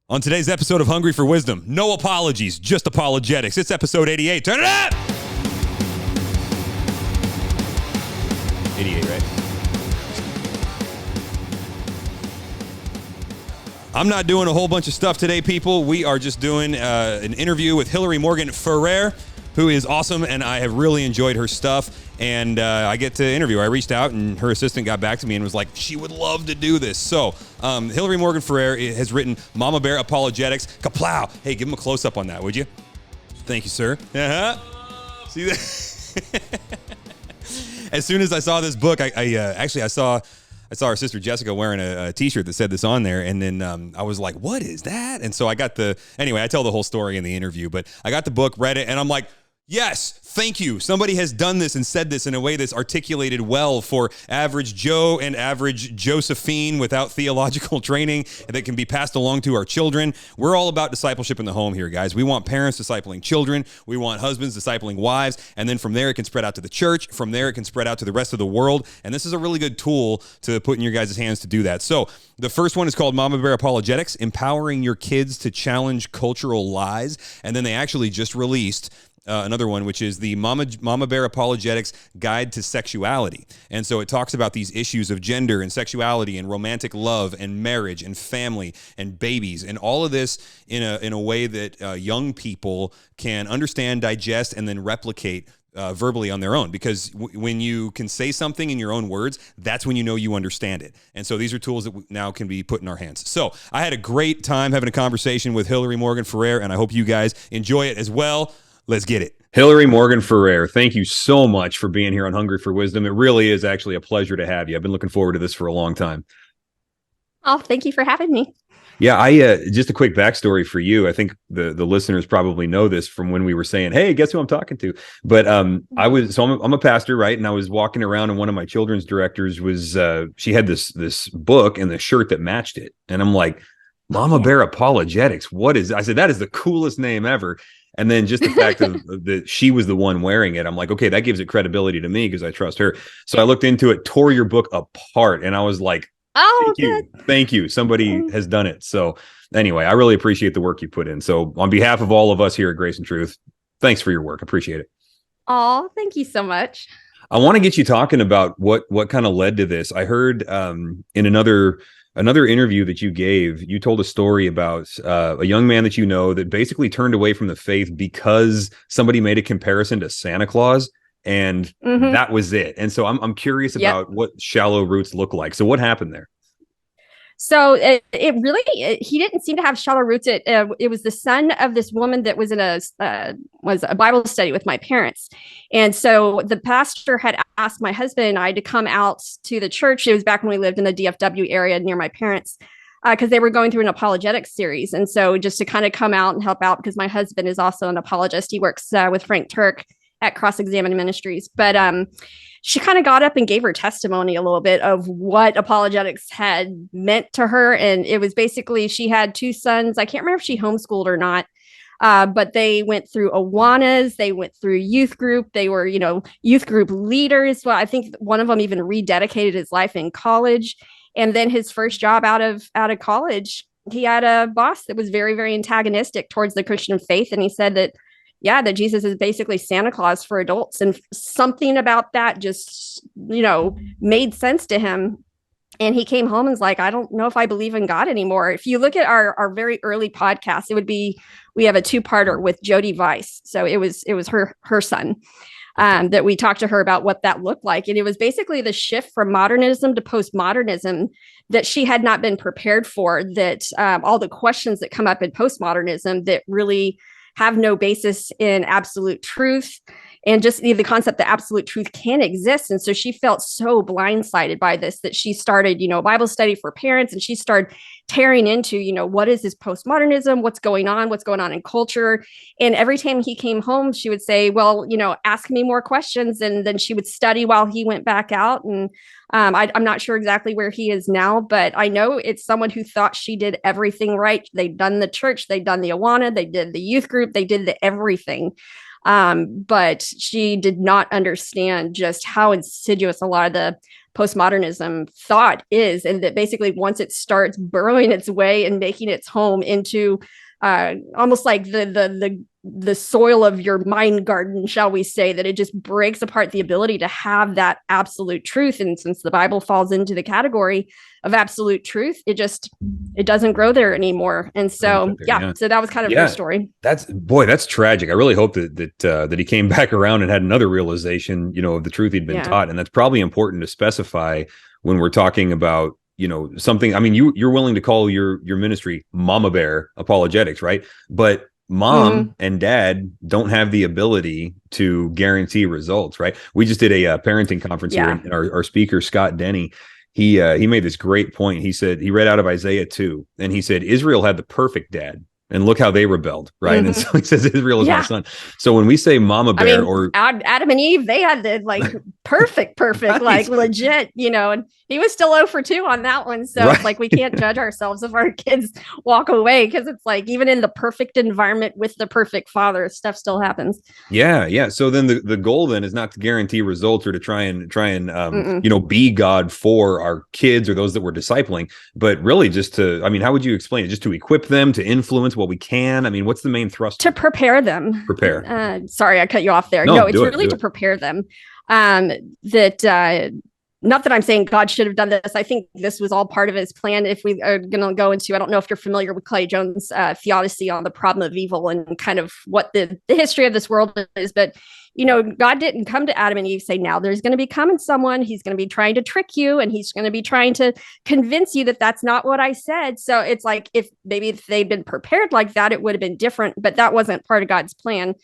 On today's episode of Hungry for Wisdom, no apologies, just apologetics. It's episode 88. Turn it up! 88, right? I'm not doing a whole bunch of stuff today, people. We are just doing an interview with Hillary Morgan Ferrer, who is awesome, and I have really enjoyed her stuff. And I get to interview her. I reached out, and her assistant got back to me and was like, she would love to do this. So Hillary Morgan Ferrer has written Mama Bear Apologetics. Kaplow. Hey, give him a close-up on that, would you? Thank you, sir. Uh-huh. See that? As soon as I saw this book, I saw our sister Jessica wearing a t-shirt that said this on there, and then I was like, what is that? And so I tell the whole story in the interview, but I got the book, read it, and I'm like, yes, thank you. Somebody has done this and said this in a way that's articulated well for average Joe and average Josephine without theological training that can be passed along to our children. We're all about discipleship in the home here, guys. We want parents discipling children. We want husbands discipling wives. And then from there, it can spread out to the church. From there, it can spread out to the rest of the world. And this is a really good tool to put in your guys' hands to do that. So the first one is called Mama Bear Apologetics, Empowering Your Kids to Challenge Cultural Lies. And then they actually just released another one, which is the Mama Bear Apologetics Guide to Sexuality. And so it talks about these issues of gender and sexuality and romantic love and marriage and family and babies and all of this in a way that young people can understand, digest, and then replicate verbally on their own. Because when you can say something in your own words, that's when you know you understand it. And so these are tools that now can be put in our hands. So I had a great time having a conversation with Hillary Morgan Ferrer, and I hope you guys enjoy it as well. Let's get it. Hillary Morgan Ferrer, thank you so much for being here on Hungry for Wisdom. It really is actually a pleasure to have you. I've been looking forward to this for a long time. Oh, thank you for having me. Yeah, just a quick backstory for you. I think the listeners probably know this from when we were saying, hey, guess who I'm talking to? But I'm a pastor, right? And I was walking around, and one of my children's directors was she had this book and the shirt that matched it. And I'm like, Mama Bear Apologetics, what is I said, that is the coolest name ever. And then just the fact that she was the one wearing it, I'm like, okay, that gives it credibility to me because I trust her. So I looked into it, tore your book apart, and I was like, thank you. Somebody has done it. So anyway, I really appreciate the work you put in. So on behalf of all of us here at Grace and Truth, thanks for your work. Appreciate it. Oh, thank you so much. I want to get you talking about what kind of led to this. I heard in another interview that you gave, you told a story about a young man that you know that basically turned away from the faith because somebody made a comparison to Santa Claus, and that was it. And so I'm curious about what shallow roots look like. So what happened there? So he didn't seem to have shallow roots. It was the son of this woman that was in a Bible study with my parents. And so the pastor had asked my husband and I to come out to the church. It was back when we lived in the DFW area near my parents, because they were going through an apologetics series. And so just to kind of come out and help out, because my husband is also an apologist. He works with Frank Turk at Cross Examine Ministries. But she kind of got up and gave her testimony a little bit of what apologetics had meant to her. And it was basically, she had two sons. I can't remember if she homeschooled or not, but they went through Awanas. They went through youth group. They were, youth group leaders. Well, I think one of them even rededicated his life in college. And then his first job out of college, he had a boss that was very, very antagonistic towards the Christian faith. And he said that Jesus is basically Santa Claus for adults. And something about that just, made sense to him. And he came home and was like, I don't know if I believe in God anymore. If you look at our very early podcast, we have a 2-parter with Jody Weiss. So it was her son that we talked to her about what that looked like. And it was basically the shift from modernism to postmodernism that she had not been prepared for, that all the questions that come up in postmodernism that really have no basis in absolute truth, and just the concept that absolute truth can exist. And so she felt so blindsided by this that she started, a Bible study for parents, and she started tearing into, what is this postmodernism? What's going on in culture? And every time he came home, she would say, well, ask me more questions. And then she would study while he went back out. And I'm not sure exactly where he is now, but I know it's someone who thought she did everything right. They'd done the church, they'd done the Awana, they did the youth group, they did the everything. But she did not understand just how insidious a lot of the postmodernism thought is, and that basically once it starts burrowing its way and making its home into almost like the soil of your mind garden, shall we say, that it just breaks apart the ability to have that absolute truth. And since the Bible falls into the category of absolute truth, it doesn't grow there anymore. And so so that was kind of her story. That's tragic. I really hope that he came back around and had another realization, of the truth he'd been taught. And that's probably important to specify when we're talking about something. I mean, you're willing to call your ministry Mama Bear Apologetics, right? But mom and dad don't have the ability to guarantee results, right? We just did a parenting conference here, and our speaker, Scott Denny, he made this great point. He said, he read out of Isaiah 2, and he said, Israel had the perfect dad, and look how they rebelled, right? And so he says, Israel is my son. So when we say Mama Bear, or Adam and Eve, they had the perfect, right. Like legit, and he was still 0 for 2 on that one. So it's like, we can't judge ourselves if our kids walk away, because it's like, even in the perfect environment with the perfect father, stuff still happens. Yeah. So then the goal then is not to guarantee results or to try and be God for our kids or those that we're discipling, but really just to, how would you explain it? Just to equip them, to influence what we can. What's the main thrust? To prepare them. Sorry, I cut you off there. No, it's really to prepare them. Not that I'm saying God should have done this. I think this was all part of his plan. If we are going to go into, I don't know if you're familiar with Clay Jones' theodicy on the problem of evil and kind of what the history of this world is. But, God didn't come to Adam and Eve say, now there's going to be coming someone. He's going to be trying to trick you, and he's going to be trying to convince you that that's not what I said. So it's like, if they'd been prepared like that, it would have been different. But that wasn't part of God's plan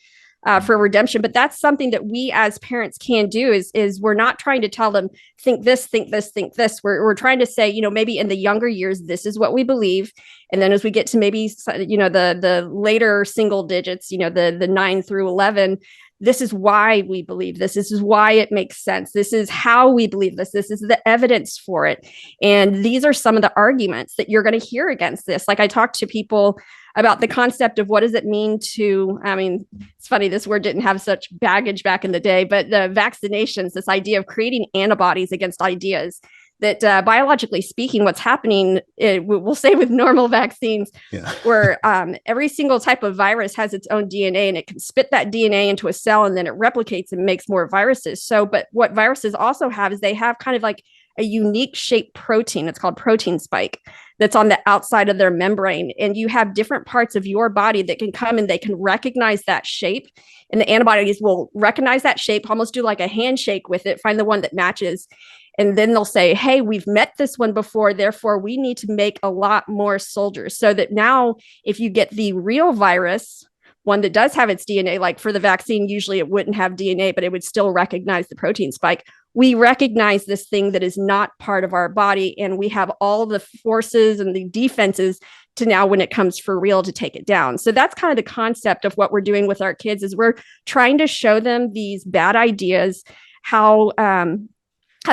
for redemption. But that's something that we as parents can do is we're not trying to tell them, think this, think this, think this. We're trying to say, maybe in the younger years, this is what we believe. And then as we get to maybe, the later single digits, the 9 through 11, this is why we believe this. This is why it makes sense. This is how we believe this. This is the evidence for it. And these are some of the arguments that you're going to hear against this. Like, I talked to people about the concept of what does it mean to, it's funny, this word didn't have such baggage back in the day, but the vaccinations, this idea of creating antibodies against ideas that biologically speaking, what's happening, we'll say with normal vaccines, where every single type of virus has its own DNA, and it can spit that DNA into a cell, and then it replicates and makes more viruses. So, but what viruses also have is they have kind of like a unique shaped protein. It's called protein spike that's on the outside of their membrane. And you have different parts of your body that can come and they can recognize that shape. And the antibodies will recognize that shape, almost do like a handshake with it, find the one that matches. And then they'll say, hey, we've met this one before, therefore we need to make a lot more soldiers. So that now if you get the real virus, one that does have its DNA, like for the vaccine, usually it wouldn't have DNA, but it would still recognize the protein spike. We recognize this thing that is not part of our body, and we have all the forces and the defenses to now, when it comes for real, to take it down. So that's kind of the concept of what we're doing with our kids, is we're trying to show them these bad ideas, how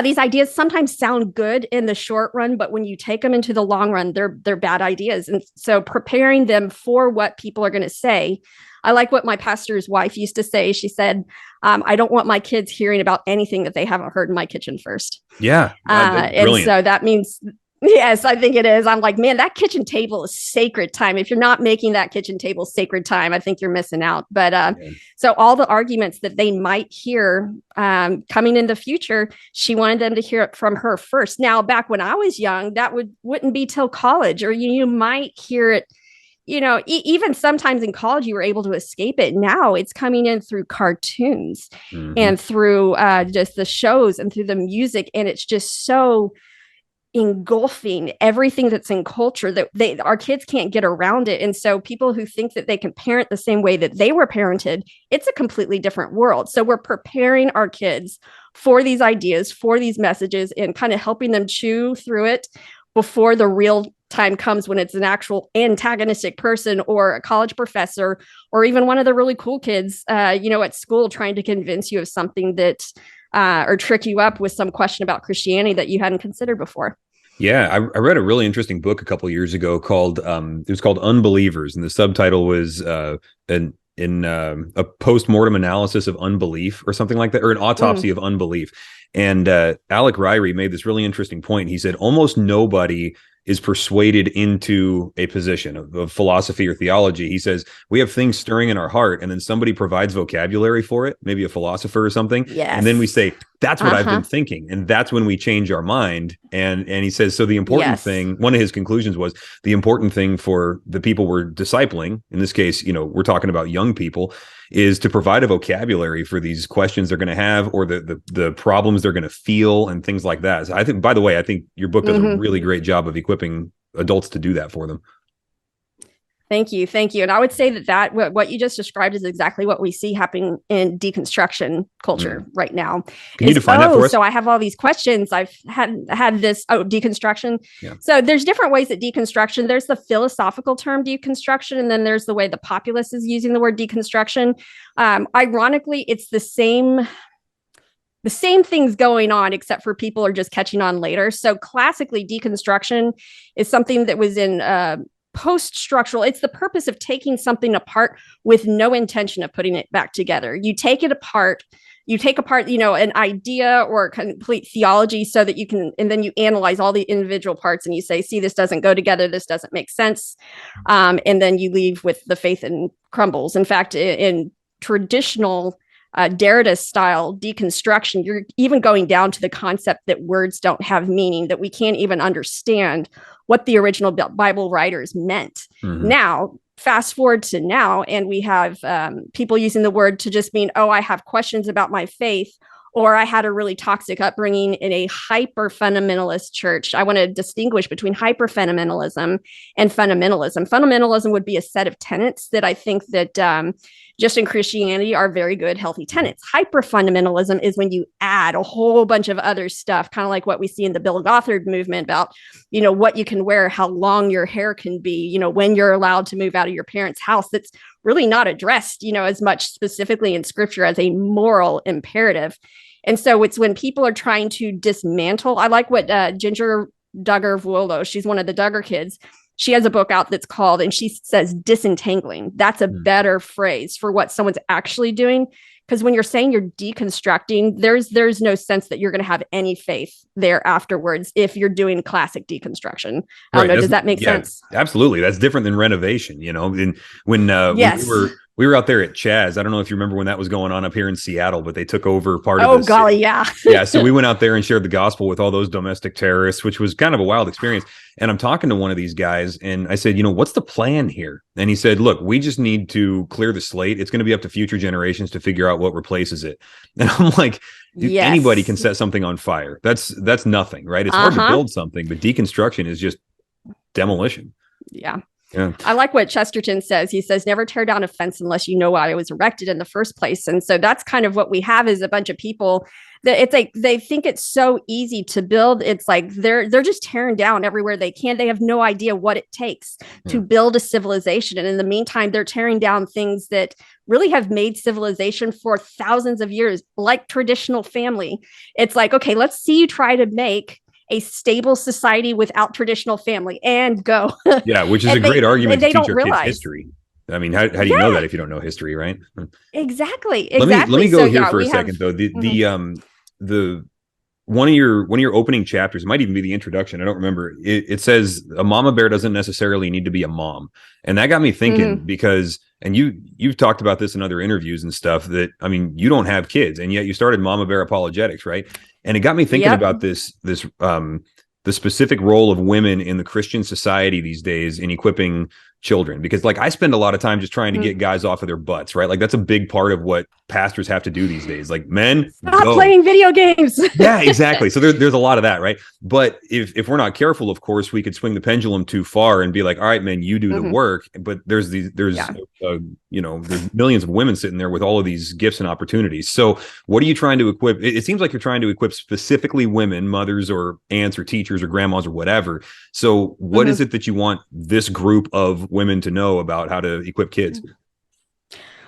these ideas sometimes sound good in the short run, but when you take them into the long run, they're bad ideas. And so preparing them for what people are going to say. I like what my pastor's wife used to say. She said, I don't want my kids hearing about anything that they haven't heard in my kitchen first. Yeah. And so that means, yes, I think it is. I'm like, man, that kitchen table is sacred time. If you're not making that kitchen table sacred time, I think you're missing out. But so all the arguments that they might hear coming in the future, she wanted them to hear it from her first. Now, back when I was young, that wouldn't be till college, or you might hear it. Even sometimes in college, you were able to escape it. Now it's coming in through cartoons and through just the shows and through the music. And it's just so engulfing everything that's in culture that our kids can't get around it. And so people who think that they can parent the same way that they were parented, it's a completely different world. So we're preparing our kids for these ideas, for these messages, and kind of helping them chew through it before the real time comes when it's an actual antagonistic person or a college professor or even one of the really cool kids, at school trying to convince you of something that or trick you up with some question about Christianity that you hadn't considered before. Yeah, I read a really interesting book a couple of years ago called it was called Unbelievers, and the subtitle was an a post-mortem analysis of unbelief or something like that, or an autopsy of unbelief. And Alec Ryrie made this really interesting point. He said almost nobody is persuaded into a position of philosophy or theology. He says we have things stirring in our heart, and then somebody provides vocabulary for it, maybe a philosopher or something. Yes. And then we say, that's what I've been thinking. And that's when we change our mind. And he says, so the important thing, one of his conclusions was the important thing for the people we're discipling, in this case, we're talking about young people, is to provide a vocabulary for these questions they're going to have, or the problems they're going to feel and things like that. So I think, by the way, I think your book does a really great job of equipping adults to do that for them. Thank you. And I would say that what you just described is exactly what we see happening in deconstruction culture right now. Can you define that for us? So I have all these questions. I've had this deconstruction. Yeah. So there's different ways at deconstruction. There's the philosophical term deconstruction, and then there's the way the populace is using the word deconstruction. Ironically, it's the same things going on, except for people are just catching on later. So classically, deconstruction is something that was in post-structural. It's the purpose of taking something apart with no intention of putting it back together. You take it apart. You take apart, an idea or a complete theology so that you can, and then you analyze all the individual parts and you say, see, this doesn't go together. This doesn't make sense. And then you leave with the faith and crumbles. In fact, in traditional Derrida style deconstruction, you're even going down to the concept that words don't have meaning, that we can't even understand what the original Bible writers meant. Now, fast forward to now, and we have people using the word to just mean, oh, I have questions about my faith, or I had a really toxic upbringing in a hyper fundamentalist church. I want to distinguish between hyper fundamentalism and fundamentalism. Fundamentalism would be a set of tenets that I think that just in Christianity are very good, healthy tenets. Hyper fundamentalism is when you add a whole bunch of other stuff, kind of like what we see in the Bill Gothard movement about, what you can wear, how long your hair can be, when you're allowed to move out of your parents' house. That's really not addressed, as much specifically in scripture as a moral imperative. And so it's when people are trying to dismantle. I like what Ginger Duggar-Vuolo, she's one of the Duggar kids. She has a book out that's called, and she says disentangling. That's a better phrase for what someone's actually doing. Because when you're saying you're deconstructing, there's no sense that you're going to have any faith there afterwards if you're doing classic deconstruction. I don't know. Does that make sense? Absolutely. That's different than renovation. When we were out there at Chaz. I don't know if you remember when that was going on up here in Seattle, but they took over part of this. Oh, golly, yeah. Yeah, so we went out there and shared the gospel with all those domestic terrorists, which was kind of a wild experience. And I'm talking to one of these guys, and I said, what's the plan here? And he said, look, we just need to clear the slate. It's going to be up to future generations to figure out what replaces it. And I'm like, anybody can set something on fire. That's nothing, right? It's hard to build something, but deconstruction is just demolition. Yeah. Yeah. I like what Chesterton says. He says, never tear down a fence unless you know why it was erected in the first place. And so that's kind of what we have is a bunch of people that it's like they think it's so easy to build. It's like they're just tearing down everywhere they can. They have no idea what it takes to build a civilization. And in the meantime, they're tearing down things that really have made civilization for thousands of years, like traditional family. It's like, okay, let's see you try to make a stable society without traditional family and go. Yeah, which is a great argument to teach our kids history. I mean, how do you know that if you don't know history, right? Exactly. Let me go here for a second, though. The one of your opening chapters, it might even be the introduction, I don't remember. It says a mama bear doesn't necessarily need to be a mom. And that got me thinking because, and you've talked about this in other interviews and stuff, that, I mean, you don't have kids, and yet you started Mama Bear Apologetics, right? And it got me thinking about the specific role of women in the Christian society these days in equipping children, because like I spend a lot of time just trying to get guys off of their butts, right? Like that's a big part of what pastors have to do these days. Like men, stop playing video games. Yeah, exactly. So there's a lot of that, right? But if we're not careful, of course, we could swing the pendulum too far and be like, all right, men, you do the work. But there's millions of women sitting there with all of these gifts and opportunities. So what are you trying to equip? It seems like you're trying to equip specifically women, mothers or aunts or teachers or grandmas or whatever. So what is it that you want this group of women to know about how to equip kids?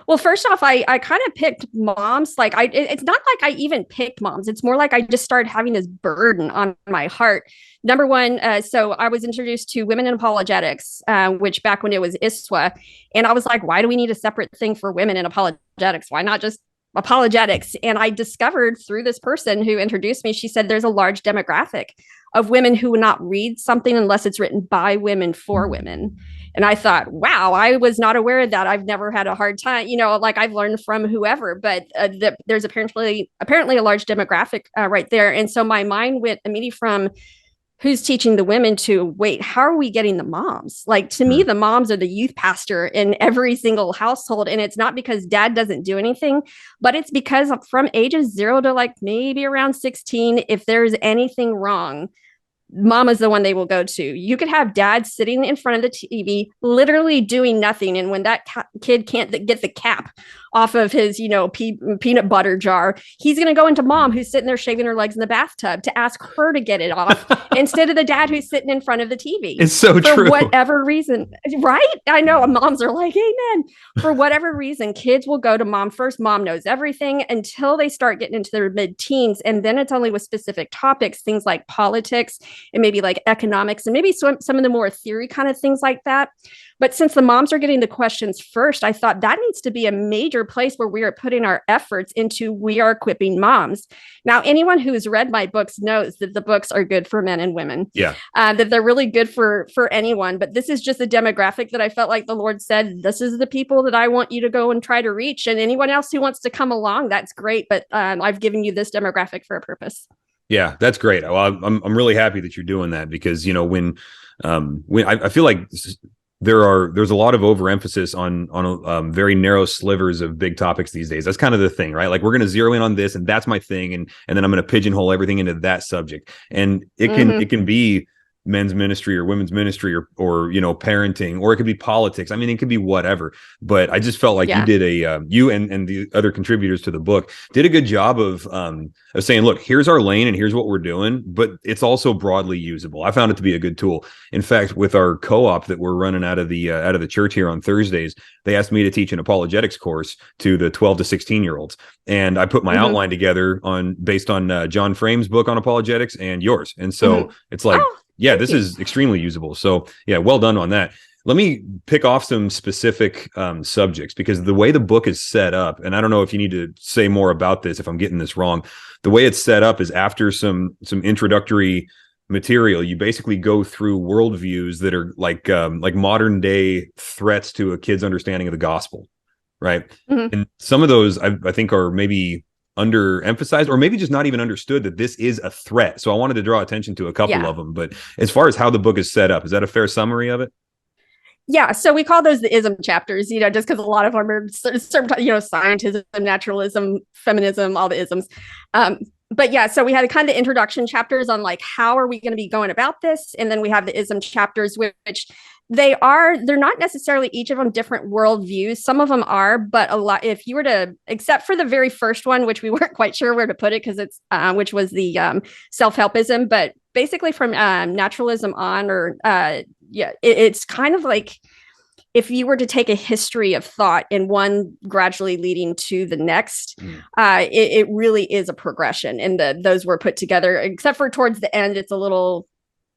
Well, first off, I kind of picked moms. Like it's not like I even picked moms. It's more like I just started having this burden on my heart. Number one, so I was introduced to women in apologetics, which back when it was ISWA, and I was like, why do we need a separate thing for women in apologetics? Why not just apologetics? And I discovered through this person who introduced me, she said there's a large demographic of women who would not read something unless it's written by women for women. And I thought, wow, I was not aware of that. I've never had a hard time, like I've learned from whoever, but there's apparently a large demographic right there. And so my mind went immediately from who's teaching the women to wait, how are we getting the moms? Like to me, the moms are the youth pastor in every single household. And it's not because dad doesn't do anything, but it's because from ages 0 to like maybe around 16, if there's anything wrong, mama's the one they will go to. You could have dad sitting in front of the TV, literally doing nothing. And when that kid can't get the cap off of his, peanut butter jar, he's going to go into mom who's sitting there shaving her legs in the bathtub to ask her to get it off instead of the dad who's sitting in front of the TV. It's so true. For whatever reason, right? I know moms are like, amen. For whatever reason, kids will go to mom first. Mom knows everything until they start getting into their mid-teens. And then it's only with specific topics, things like politics and maybe like economics and maybe some of the more theory kind of things like that. But since the moms are getting the questions first, I thought that needs to be a major place where we are putting our efforts into. We are equipping moms. Now, anyone who's read my books knows that the books are good for men and women. Yeah. That they're really good for anyone. But this is just a demographic that I felt like the Lord said, this is the people that I want you to go and try to reach. And anyone else who wants to come along, that's great. But I've given you this demographic for a purpose. Yeah, that's great. Well, I'm really happy that you're doing that because, when I feel like there's a lot of overemphasis on very narrow slivers of big topics these days. That's kind of the thing, right? Like we're going to zero in on this and that's my thing. And then I'm going to pigeonhole everything into that subject. And it can be men's ministry or women's ministry or parenting, or it could be politics. I mean, it could be whatever, but I just felt like you did you and the other contributors to the book did a good job of saying, look, here's our lane and here's what we're doing, but it's also broadly usable. I found it to be a good tool. In fact, with our co-op that we're running out of the church here on Thursdays, they asked me to teach an apologetics course to the 12 to 16 year olds. And I put my outline together based on John Frame's book on apologetics and yours. And so it's like, this is extremely usable. So yeah, well done on that. Let me pick off some specific subjects because the way the book is set up, and I don't know if you need to say more about this if I'm getting this wrong. The way it's set up is after some introductory material, you basically go through worldviews that are like modern day threats to a kid's understanding of the gospel, right? And some of those I think are maybe underemphasized or maybe just not even understood that this is a threat. So I wanted to draw attention to a couple of them. But as far as how the book is set up, is that a fair summary of it? Yeah, so we call those the ism chapters, just because a lot of them are scientism, naturalism, feminism, all the isms. But yeah, so we had kind of the introduction chapters on like, how are we going to be going about this? And then we have the ism chapters, which they're not necessarily each of them different worldviews. Some of them are, but a lot, if you were to, except for the very first one, which we weren't quite sure where to put it because it's, which was the self-helpism, but basically from naturalism on, it's kind of like if you were to take a history of thought and one gradually leading to the next, it really is a progression. And those were put together, except for towards the end, it's a little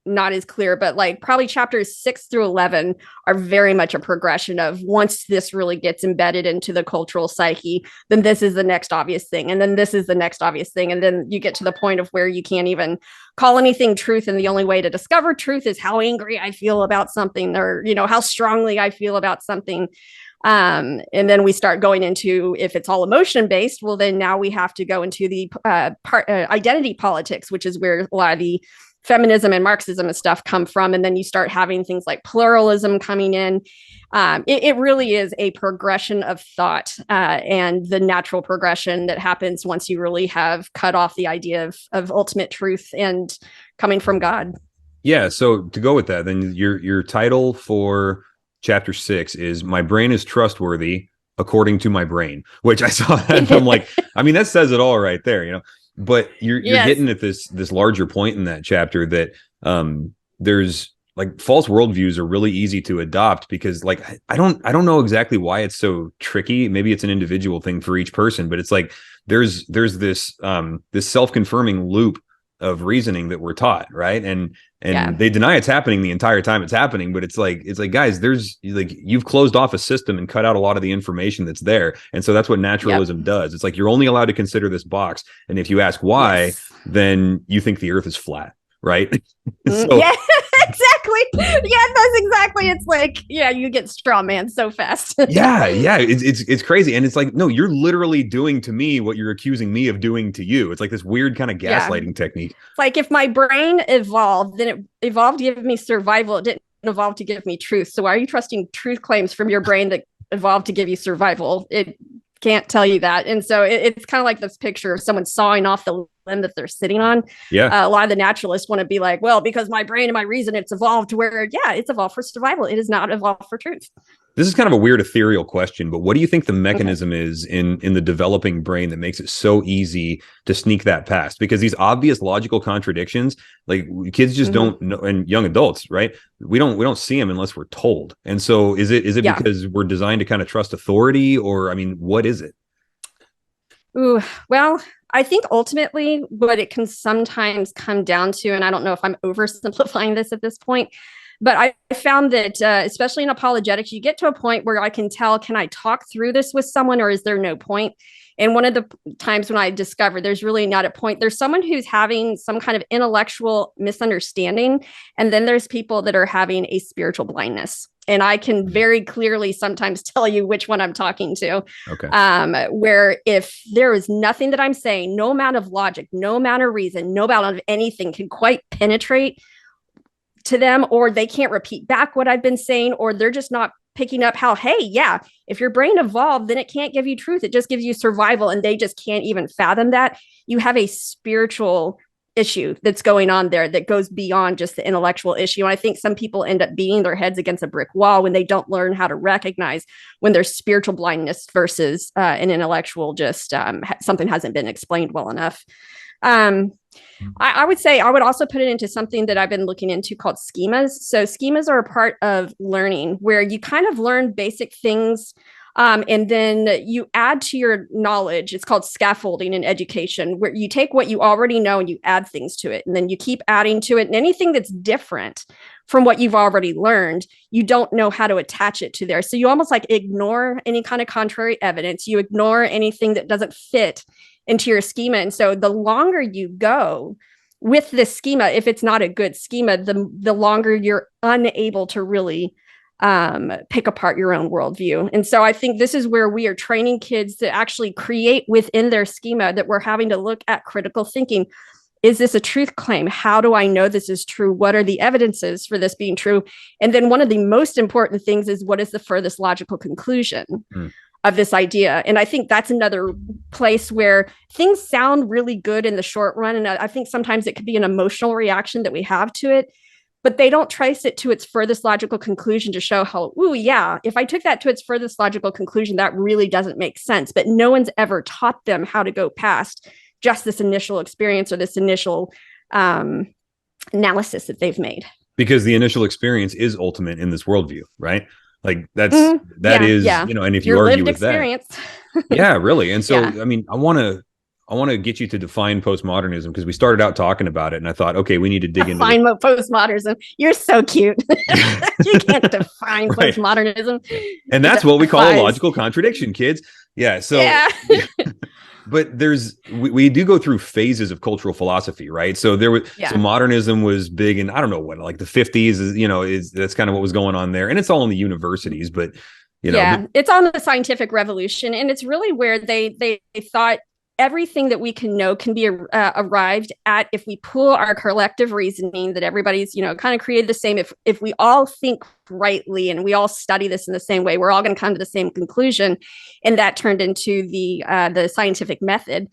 not as clear, but like probably chapters 6 through 11 are very much a progression of once this really gets embedded into the cultural psyche, then this is the next obvious thing. And then this is the next obvious thing. And then you get to the point of where you can't even call anything truth. And the only way to discover truth is how angry I feel about something or, how strongly I feel about something. And then we start going into, if it's all emotion based, well, then now we have to go into the identity politics, which is where a lot of the feminism and Marxism and stuff come from. And then you start having things like pluralism coming in. It really is a progression of thought and the natural progression that happens once you really have cut off the idea of ultimate truth and coming from God. Yeah. So to go with that, then your title for chapter 6 is "My Brain is Trustworthy According to My Brain," which I saw that and I'm like, I mean, that says it all right there, But you're getting at this larger point in that chapter that there's like false worldviews are really easy to adopt because like I don't know exactly why it's so tricky. Maybe it's an individual thing for each person, but it's like there's this this self-confirming loop of reasoning that we're taught, right? And they deny it's happening the entire time it's happening, but it's like guys, there's like you've closed off a system and cut out a lot of the information that's there. And so that's what naturalism does. It's like you're only allowed to consider this box, and if you ask why, then you think the earth is flat, right? So, yeah, exactly. Yeah, that's exactly. It's like, yeah, you get straw man so fast. yeah, it's crazy, and it's like, no, you're literally doing to me what you're accusing me of doing to you. It's like this weird kind of gaslighting technique. It's like if my brain evolved, then it evolved to give me survival. It didn't evolve to give me truth. So why are you trusting truth claims from your brain that evolved to give you survival? It can't tell you that. And so it's kind of like this picture of someone sawing off the limb that they're sitting on. Yeah. A lot of the naturalists want to be like, well, because my brain and my reason, it's evolved to where, yeah, it's evolved for survival. It is not evolved for truth. This is kind of a weird ethereal question, but what do you think the mechanism is in the developing brain that makes it so easy to sneak that past? Because these obvious logical contradictions, like kids just don't know, and young adults, right? We don't see them unless we're told. And so is it because we're designed to kind of trust authority, or I mean, what is it? Ooh, well, I think ultimately what it can sometimes come down to, and I don't know if I'm oversimplifying this at this point, but I found that, especially in apologetics, you get to a point where I can tell, can I talk through this with someone, or is there no point? And one of the times when I discovered there's really not a point, there's someone who's having some kind of intellectual misunderstanding. And then there's people that are having a spiritual blindness. And I can very clearly sometimes tell you which one I'm talking to. Okay. Where if there is nothing that I'm saying, no amount of logic, no amount of reason, no amount of anything can quite penetrate to them, or they can't repeat back what I've been saying, or they're just not picking up how, hey, yeah, if your brain evolved, then it can't give you truth. It just gives you survival. And they just can't even fathom that. You have a spiritual issue that's going on there that goes beyond just the intellectual issue. And I think some people end up beating their heads against a brick wall when they don't learn how to recognize when there's spiritual blindness versus an intellectual, just something hasn't been explained well enough. I would say I would also put it into something that I've been looking into called schemas. So schemas are a part of learning where you kind of learn basic things, and then you add to your knowledge. It's called scaffolding in education, where you take what you already know and you add things to it, and then you keep adding to it. And anything that's different from what you've already learned, you don't know how to attach it to there. So you almost like ignore any kind of contrary evidence. You ignore anything that doesn't fit into your schema. And so the longer you go with this schema, if it's not a good schema, the longer you're unable to really pick apart your own worldview. And so I think this is where we are training kids to actually create within their schema, that we're having to look at critical thinking. Is this a truth claim? How do I know this is true? What are the evidences for this being true? And then one of the most important things is, what is the furthest logical conclusion of this idea? And I think that's another place where things sound really good in the short run. And I think sometimes it could be an emotional reaction that we have to it, but they don't trace it to its furthest logical conclusion to show how, ooh, yeah, if I took that to its furthest logical conclusion, that really doesn't make sense. But no one's ever taught them how to go past just this initial experience or this initial analysis that they've made. Because the initial experience is ultimate in this worldview, right? Like that is, you know, and if you argue with experience. That, yeah, really. And so, I mean, I want to get you to define postmodernism, because we started out talking about it and I thought, okay, we need to dig into postmodernism. You're so cute. You can't define postmodernism. And that's what we call a logical contradiction, kids. Yeah. So, but we do go through phases of cultural philosophy, right? So there was, so modernism was big in, I don't know what, like the 50s is, you know, that's kind of what was going on there. And it's all in the universities, but you know, it's on the scientific revolution. And it's really where they thought everything that we can know can be arrived at if we pool our collective reasoning, that everybody's, you know, kind of created the same. If we all think rightly and we all study this in the same way, we're all going to come to the same conclusion. And that turned into the scientific method.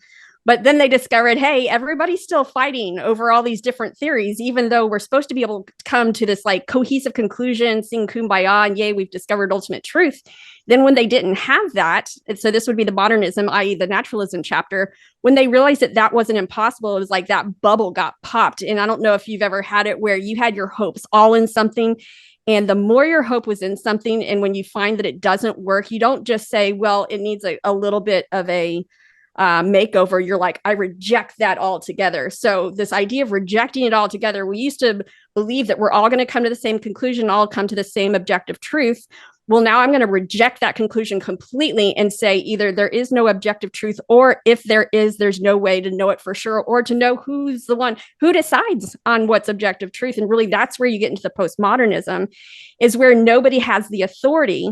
But then they discovered, hey, everybody's still fighting over all these different theories, even though we're supposed to be able to come to this like cohesive conclusion, sing kumbaya, and yay, we've discovered ultimate truth. Then when they didn't have that, and so this would be the modernism, i.e. the naturalism chapter, when they realized that that wasn't impossible, it was like that bubble got popped. And I don't know if you've ever had it where you had your hopes all in something. And the more your hope was in something, and when you find that it doesn't work, you don't just say, well, it needs a little bit of a makeover. You're like, I reject that altogether. So this idea of rejecting it altogether, we used to believe that we're all going to come to the same conclusion, all come to the same objective truth. Well, now I'm going to reject that conclusion completely and say either there is no objective truth, or if there is, there's no way to know it for sure, or to know who's the one who decides on what's objective truth. And really, that's where you get into the postmodernism, is where nobody has the authority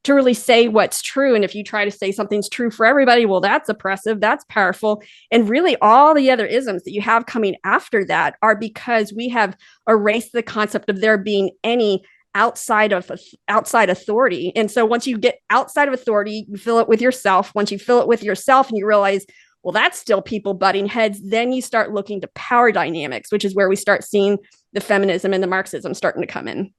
to really say what's true. And if you try to say something's true for everybody, well, that's oppressive, that's powerful. And really all the other isms that you have coming after that are because we have erased the concept of there being any outside authority. And so once you get outside of authority, you fill it with yourself. Once you fill it with yourself and you realize, well, that's still people butting heads, then you start looking to power dynamics, which is where we start seeing the feminism and the Marxism starting to come in.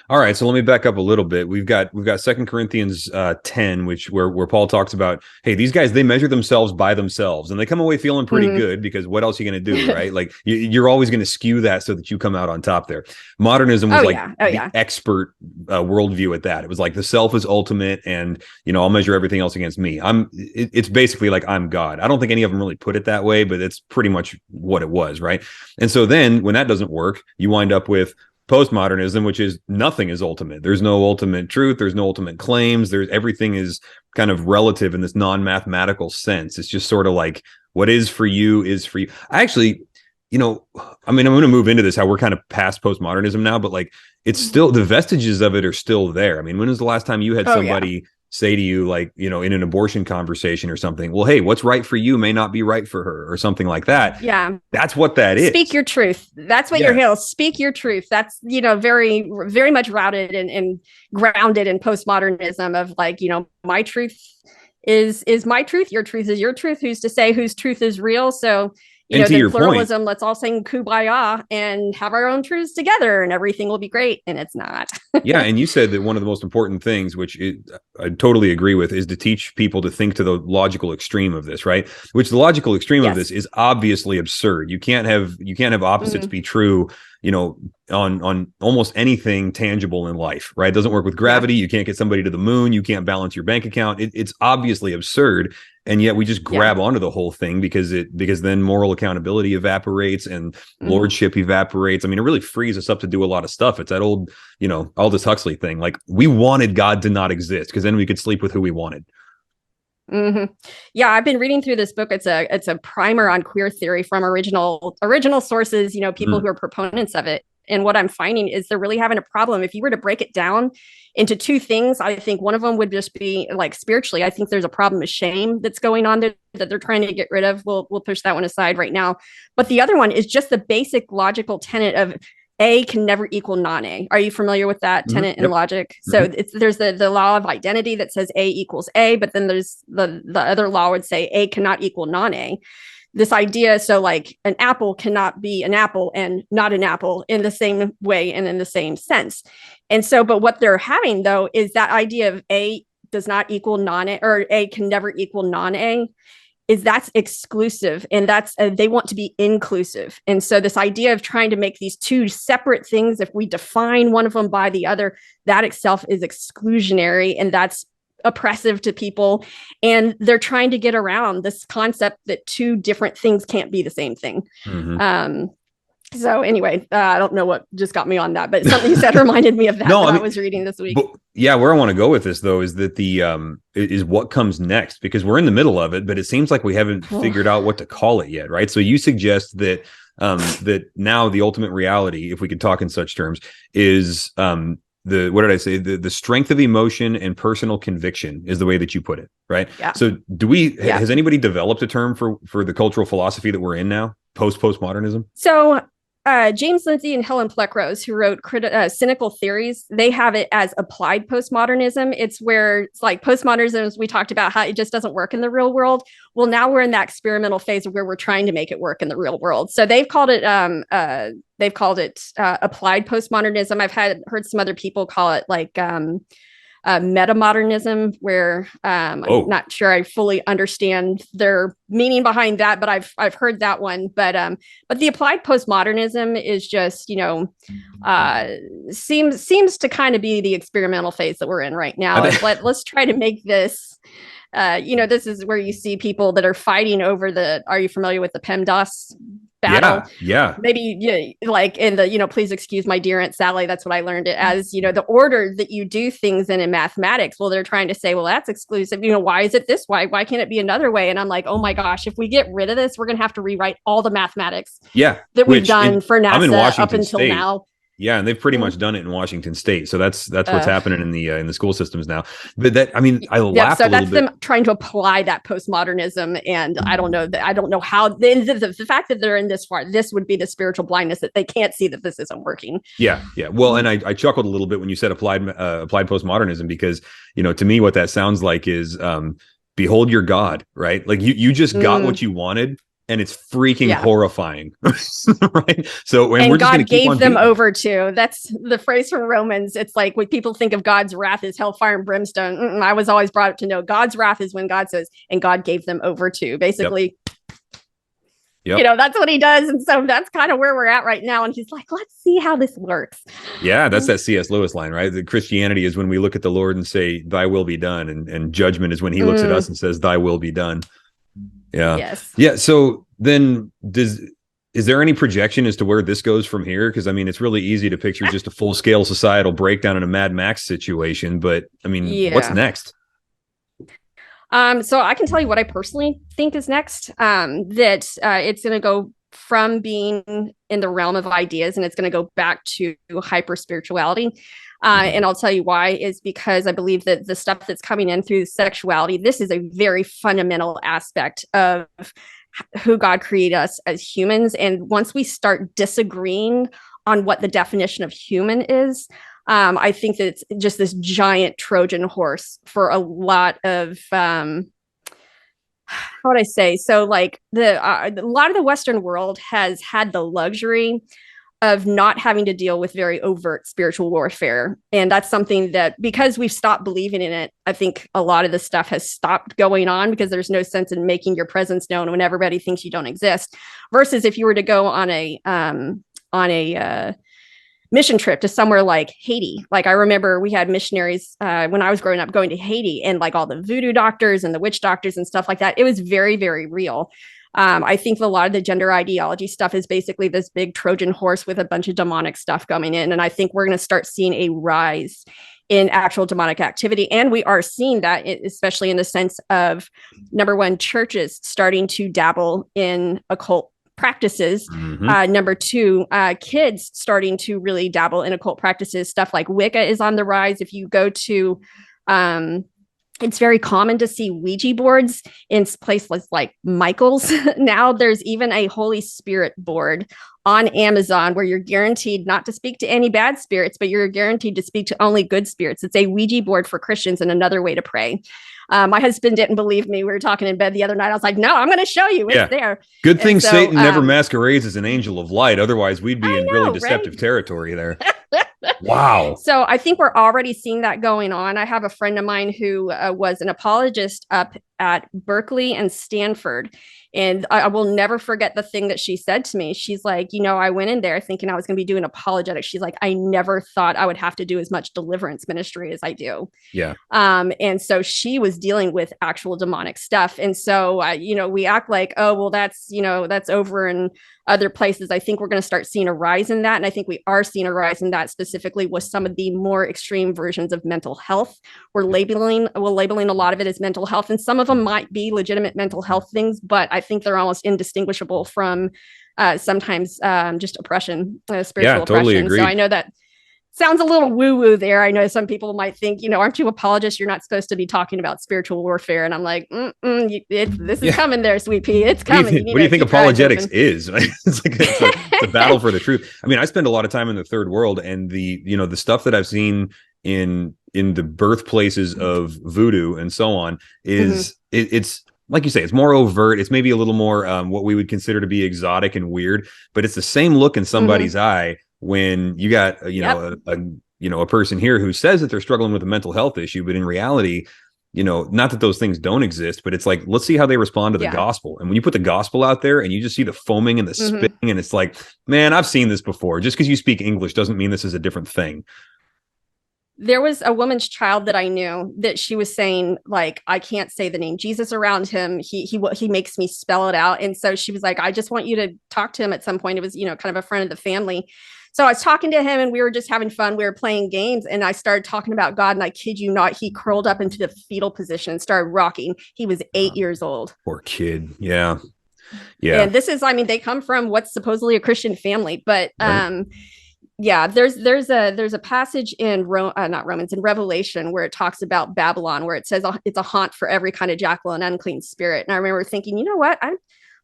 All right, so let me back up a little bit. We've got 2 Corinthians 10, which where Paul talks about, hey, these guys, they measure themselves by themselves, and they come away feeling pretty good, because what else are you going to do, right? Like you're always going to skew that so that you come out on top there. Modernism was the expert worldview at that. It was like the self is ultimate, and I'll measure everything else against me. It's basically like I'm God. I don't think any of them really put it that way, but it's pretty much what it was, right? And so then when that doesn't work, you wind up with postmodernism, which is nothing is ultimate. There's no ultimate truth. There's no ultimate claims. Everything is kind of relative in this non-mathematical sense. It's just sort of like what is for you is for you. I actually, I'm going to move into this, how we're kind of past postmodernism now, but like it's still, the vestiges of it are still there. I mean, when was the last time you had somebody say to you, like, in an abortion conversation or something, well, hey, what's right for you may not be right for her, or something like that. Yeah. That's what that is. Speak your truth. That's what you're here. Speak your truth. That's, very, very much routed and grounded in postmodernism of like, my truth is my truth. Your truth is your truth. Who's to say whose truth is real? So, the pluralism, let's all sing kumbaya and have our own truths together and everything will be great. And it's not. Yeah. And you said that one of the most important things, which I totally agree with, is to teach people to think to the logical extreme of this, right? Which the logical extreme of this is obviously absurd. You can't have opposites be true, on almost anything tangible in life, right? It doesn't work with gravity. You can't get somebody to the moon. You can't balance your bank account. It's obviously absurd. And yet we just grab onto the whole thing because then moral accountability evaporates and lordship evaporates. I mean, it really frees us up to do a lot of stuff. It's that old, Aldous Huxley thing. Like, we wanted God to not exist because then we could sleep with who we wanted. Mm-hmm. Yeah, I've been reading through this book. It's a primer on queer theory from original sources, people who are proponents of it. And what I'm finding is they're really having a problem. If you were to break it down into two things, I think one of them would just be like spiritually. I think there's a problem of shame that's going on there that they're trying to get rid of. We'll push that one aside right now. But the other one is just the basic logical tenet of A can never equal non-A. Are you familiar with that tenet in logic? So there's the law of identity that says A equals A, but then there's the other law would say A cannot equal non-A. This idea, so like an apple cannot be an apple and not an apple in the same way and in the same sense. And so, but what they're having though is that idea of A does not equal non-A, or A can never equal non-A, is that's exclusive, and that's they want to be inclusive. And so this idea of trying to make these two separate things, if we define one of them by the other, that itself is exclusionary, and that's oppressive to people. And they're trying to get around this concept that two different things can't be the same thing. So anyway, I don't know what just got me on that, but something you said reminded me of that I was reading this week. Yeah, where I want to go with this though is that is what comes next, because we're in the middle of it, but it seems like we haven't figured out what to call it yet, right? So you suggest that that now the ultimate reality, if we could talk in such terms, is the strength of emotion and personal conviction is the way that you put it, right? Yeah. So has anybody developed a term for the cultural philosophy that we're in now, postmodernism? So James Lindsay and Helen Pleckrose, who wrote Cynical Theories, they have it as applied postmodernism. It's where it's like postmodernism, as we talked about, how it just doesn't work in the real world. Well, now we're in that experimental phase where we're trying to make it work in the real world. So they've called it applied postmodernism. I've heard some other people call it like metamodernism, where I'm not sure I fully understand their meaning behind that, but I've heard that one. But the applied postmodernism is just, seems to kind of be the experimental phase that we're in right now. Let's try to make this. This is where you see people that are fighting over are you familiar with the PEMDAS battle? Yeah. Maybe like in the, please excuse my dear Aunt Sally. That's what I learned it as, the order that you do things in mathematics. Well, they're trying to say, well, that's exclusive. Why is it this way? Why can't it be another way? And I'm like, oh my gosh, if we get rid of this, we're going to have to rewrite all the mathematics that we've done for NASA up until now. Yeah, and they've pretty much done it in Washington State. So that's what's happening in the school systems now. But I laughed a little bit. So that's them trying to apply that postmodernism, and I don't know how the fact that they're in this far. This would be the spiritual blindness that they can't see that this isn't working. Yeah. Well, and I chuckled a little bit when you said applied postmodernism, because to me what that sounds like is behold your God, right? Like you just got what you wanted. And it's freaking horrifying, right? So, and we're just God gave them over to. That's the phrase from Romans. It's like when people think of God's wrath as hellfire and brimstone. I was always brought up to know God's wrath is when God says, and God gave them over to. Basically, that's what he does. And so that's kind of where we're at right now. And he's like, let's see how this works. Yeah, that's that C.S. Lewis line, right? The Christianity is when we look at the Lord and say, thy will be done. And judgment is when he looks at us and says, thy will be done. Yeah. Yes. Yeah. So then is there any projection as to where this goes from here? Because it's really easy to picture just a full scale societal breakdown in a Mad Max situation. But what's next? So I can tell you what I personally think is next. That it's going to go from being in the realm of ideas, and it's going to go back to hyper spirituality. And I'll tell you why is because I believe that the stuff that's coming in through sexuality, this is a very fundamental aspect of who God created us as humans. And once we start disagreeing on what the definition of human is, I think that it's just this giant Trojan horse for a lot of, how would I say? So like a lot of the Western world has had the luxury of not having to deal with very overt spiritual warfare. And that's something that, because we've stopped believing in it, I think a lot of the stuff has stopped going on, because there's no sense in making your presence known when everybody thinks you don't exist. Versus if you were to go on a mission trip to somewhere like Haiti. Like I remember we had missionaries when I was growing up going to Haiti, and like all the voodoo doctors and the witch doctors and stuff like that. It was very, very real. I think a lot of the gender ideology stuff is basically this big Trojan horse with a bunch of demonic stuff coming in. And I think we're going to start seeing a rise in actual demonic activity. And we are seeing that, especially in the sense of, number one, churches starting to dabble in occult practices. Number two, kids starting to really dabble in occult practices. Stuff like Wicca is on the rise. If you go to it's very common to see Ouija boards in places like Michael's. Now there's even a Holy Spirit board on Amazon where you're guaranteed not to speak to any bad spirits, but you're guaranteed to speak to only good spirits. It's a Ouija board for Christians and another way to pray. My husband didn't believe me. We were talking in bed the other night. I was like, no, I'm going to show you. It's there. Good thing Satan never masquerades as an angel of light. Otherwise, we'd be in really deceptive territory there. Wow. So I think we're already seeing that going on. I have a friend of mine who was an apologist up at Berkeley and Stanford. And I will never forget the thing that she said to me. She's like, I went in there thinking I was going to be doing apologetics. She's like, I never thought I would have to do as much deliverance ministry as I do. Yeah. And so she was dealing with actual demonic stuff. And so, we act like, oh, well, that's over in other places. I think we're going to start seeing a rise in that. And I think we are seeing a rise in that specifically with some of the more extreme versions of mental health. We're labeling a lot of it as mental health, and some of them might be legitimate mental health things, but I think they're almost indistinguishable from sometimes just oppression, spiritual oppression. Totally agreed. So I know that sounds a little woo-woo there. I know some people might think, aren't you apologists? You're not supposed to be talking about spiritual warfare. And I'm like, this is coming there, sweet pea. It's coming. What do you think apologetics is? It's a battle for the truth. I mean, I spend a lot of time in the third world, and the stuff that I've seen in the birthplaces of voodoo and so on is it's like you say, it's more overt. It's maybe a little more what we would consider to be exotic and weird, but it's the same look in somebody's eye when you got a person here who says that they're struggling with a mental health issue, but in reality, not that those things don't exist, but it's like, let's see how they respond to the gospel. And when you put the gospel out there and you just see the foaming and the spitting, and it's like, man, I've seen this before. Just because you speak English doesn't mean this is a different thing. There was a woman's child that I knew that she was saying, like, I can't say the name Jesus around him. He makes me spell it out. And so she was like, I just want you to talk to him at some point. It was, kind of a friend of the family. So I was talking to him and we were just having fun. We were playing games and I started talking about God. And I kid you not, he curled up into the fetal position and started rocking. He was 8 years old. Poor kid. Yeah. Yeah. And this is, they come from what's supposedly a Christian family, but, yeah, there's a passage in in Revelation where it talks about Babylon, where it says it's a haunt for every kind of jackal and unclean spirit. And I remember thinking, you know what? I'm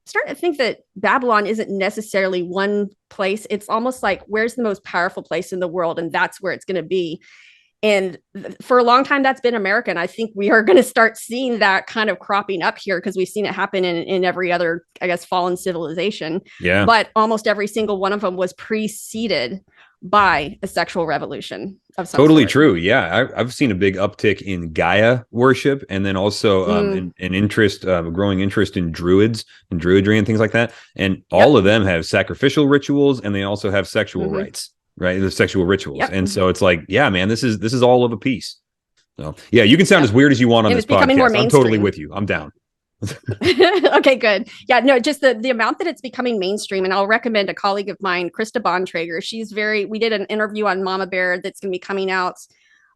starting to think that Babylon isn't necessarily one place. It's almost like, where's the most powerful place in the world? And that's where it's going to be. And for a long time, that's been America. And I think we are going to start seeing that kind of cropping up here because we've seen it happen in every other, I guess, fallen civilization. Yeah. But almost every single one of them was preceded by a sexual revolution of some totally sort. True. Yeah. I've seen a big uptick in Gaia worship, and then also an interest, growing interest in druids and druidry and things like that. And all of them have sacrificial rituals, and they also have sexual rites, right? The sexual rituals. And so it's like, yeah, man, this is all of a piece. So yeah, you can sound as weird as you want on this podcast. I'm totally with you. I'm down. Okay, good. Yeah, no, just the amount that it's becoming mainstream. And I'll recommend a colleague of mine, Krista Bontrager. We did an interview on Mama Bear that's going to be coming out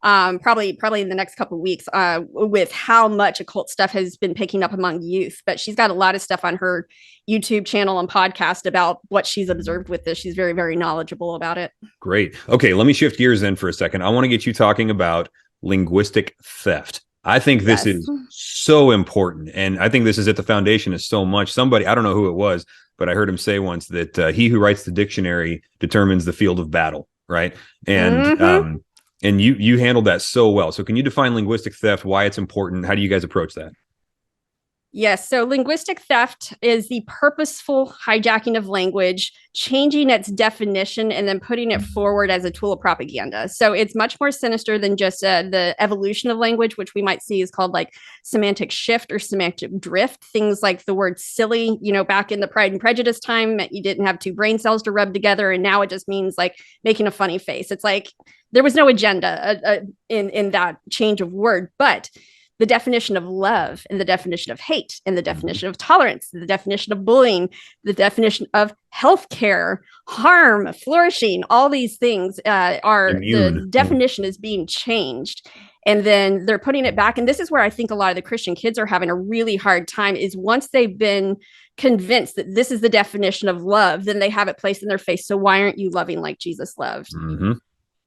probably in the next couple of weeks with how much occult stuff has been picking up among youth. But she's got a lot of stuff on her YouTube channel and podcast about what she's observed with this. She's very, very knowledgeable about it. Great. Okay, let me shift gears then for a second. I want to get you talking about linguistic theft. I think this is so important. And I think this is at the foundation of so much. Somebody, I don't know who it was, but I heard him say once that he who writes the dictionary determines the field of battle. Right. And and you handled that so well. So can you define linguistic theft, why it's important? How do you guys approach that? Yes. So linguistic theft is the purposeful hijacking of language, changing its definition, and then putting it forward as a tool of propaganda. So it's much more sinister than just the evolution of language, which we might see is called like semantic shift or semantic drift. Things like the word silly, back in the Pride and Prejudice time, you didn't have two brain cells to rub together. And now it just means like making a funny face. It's like there was no agenda in that change of word, but the definition of love and the definition of hate and the definition of tolerance, the definition of bullying, the definition of healthcare, harm, flourishing, all these things the definition is being changed. And then they're putting it back. And this is where I think a lot of the Christian kids are having a really hard time is once they've been convinced that this is the definition of love, then they have it placed in their face. So why aren't you loving like Jesus loved?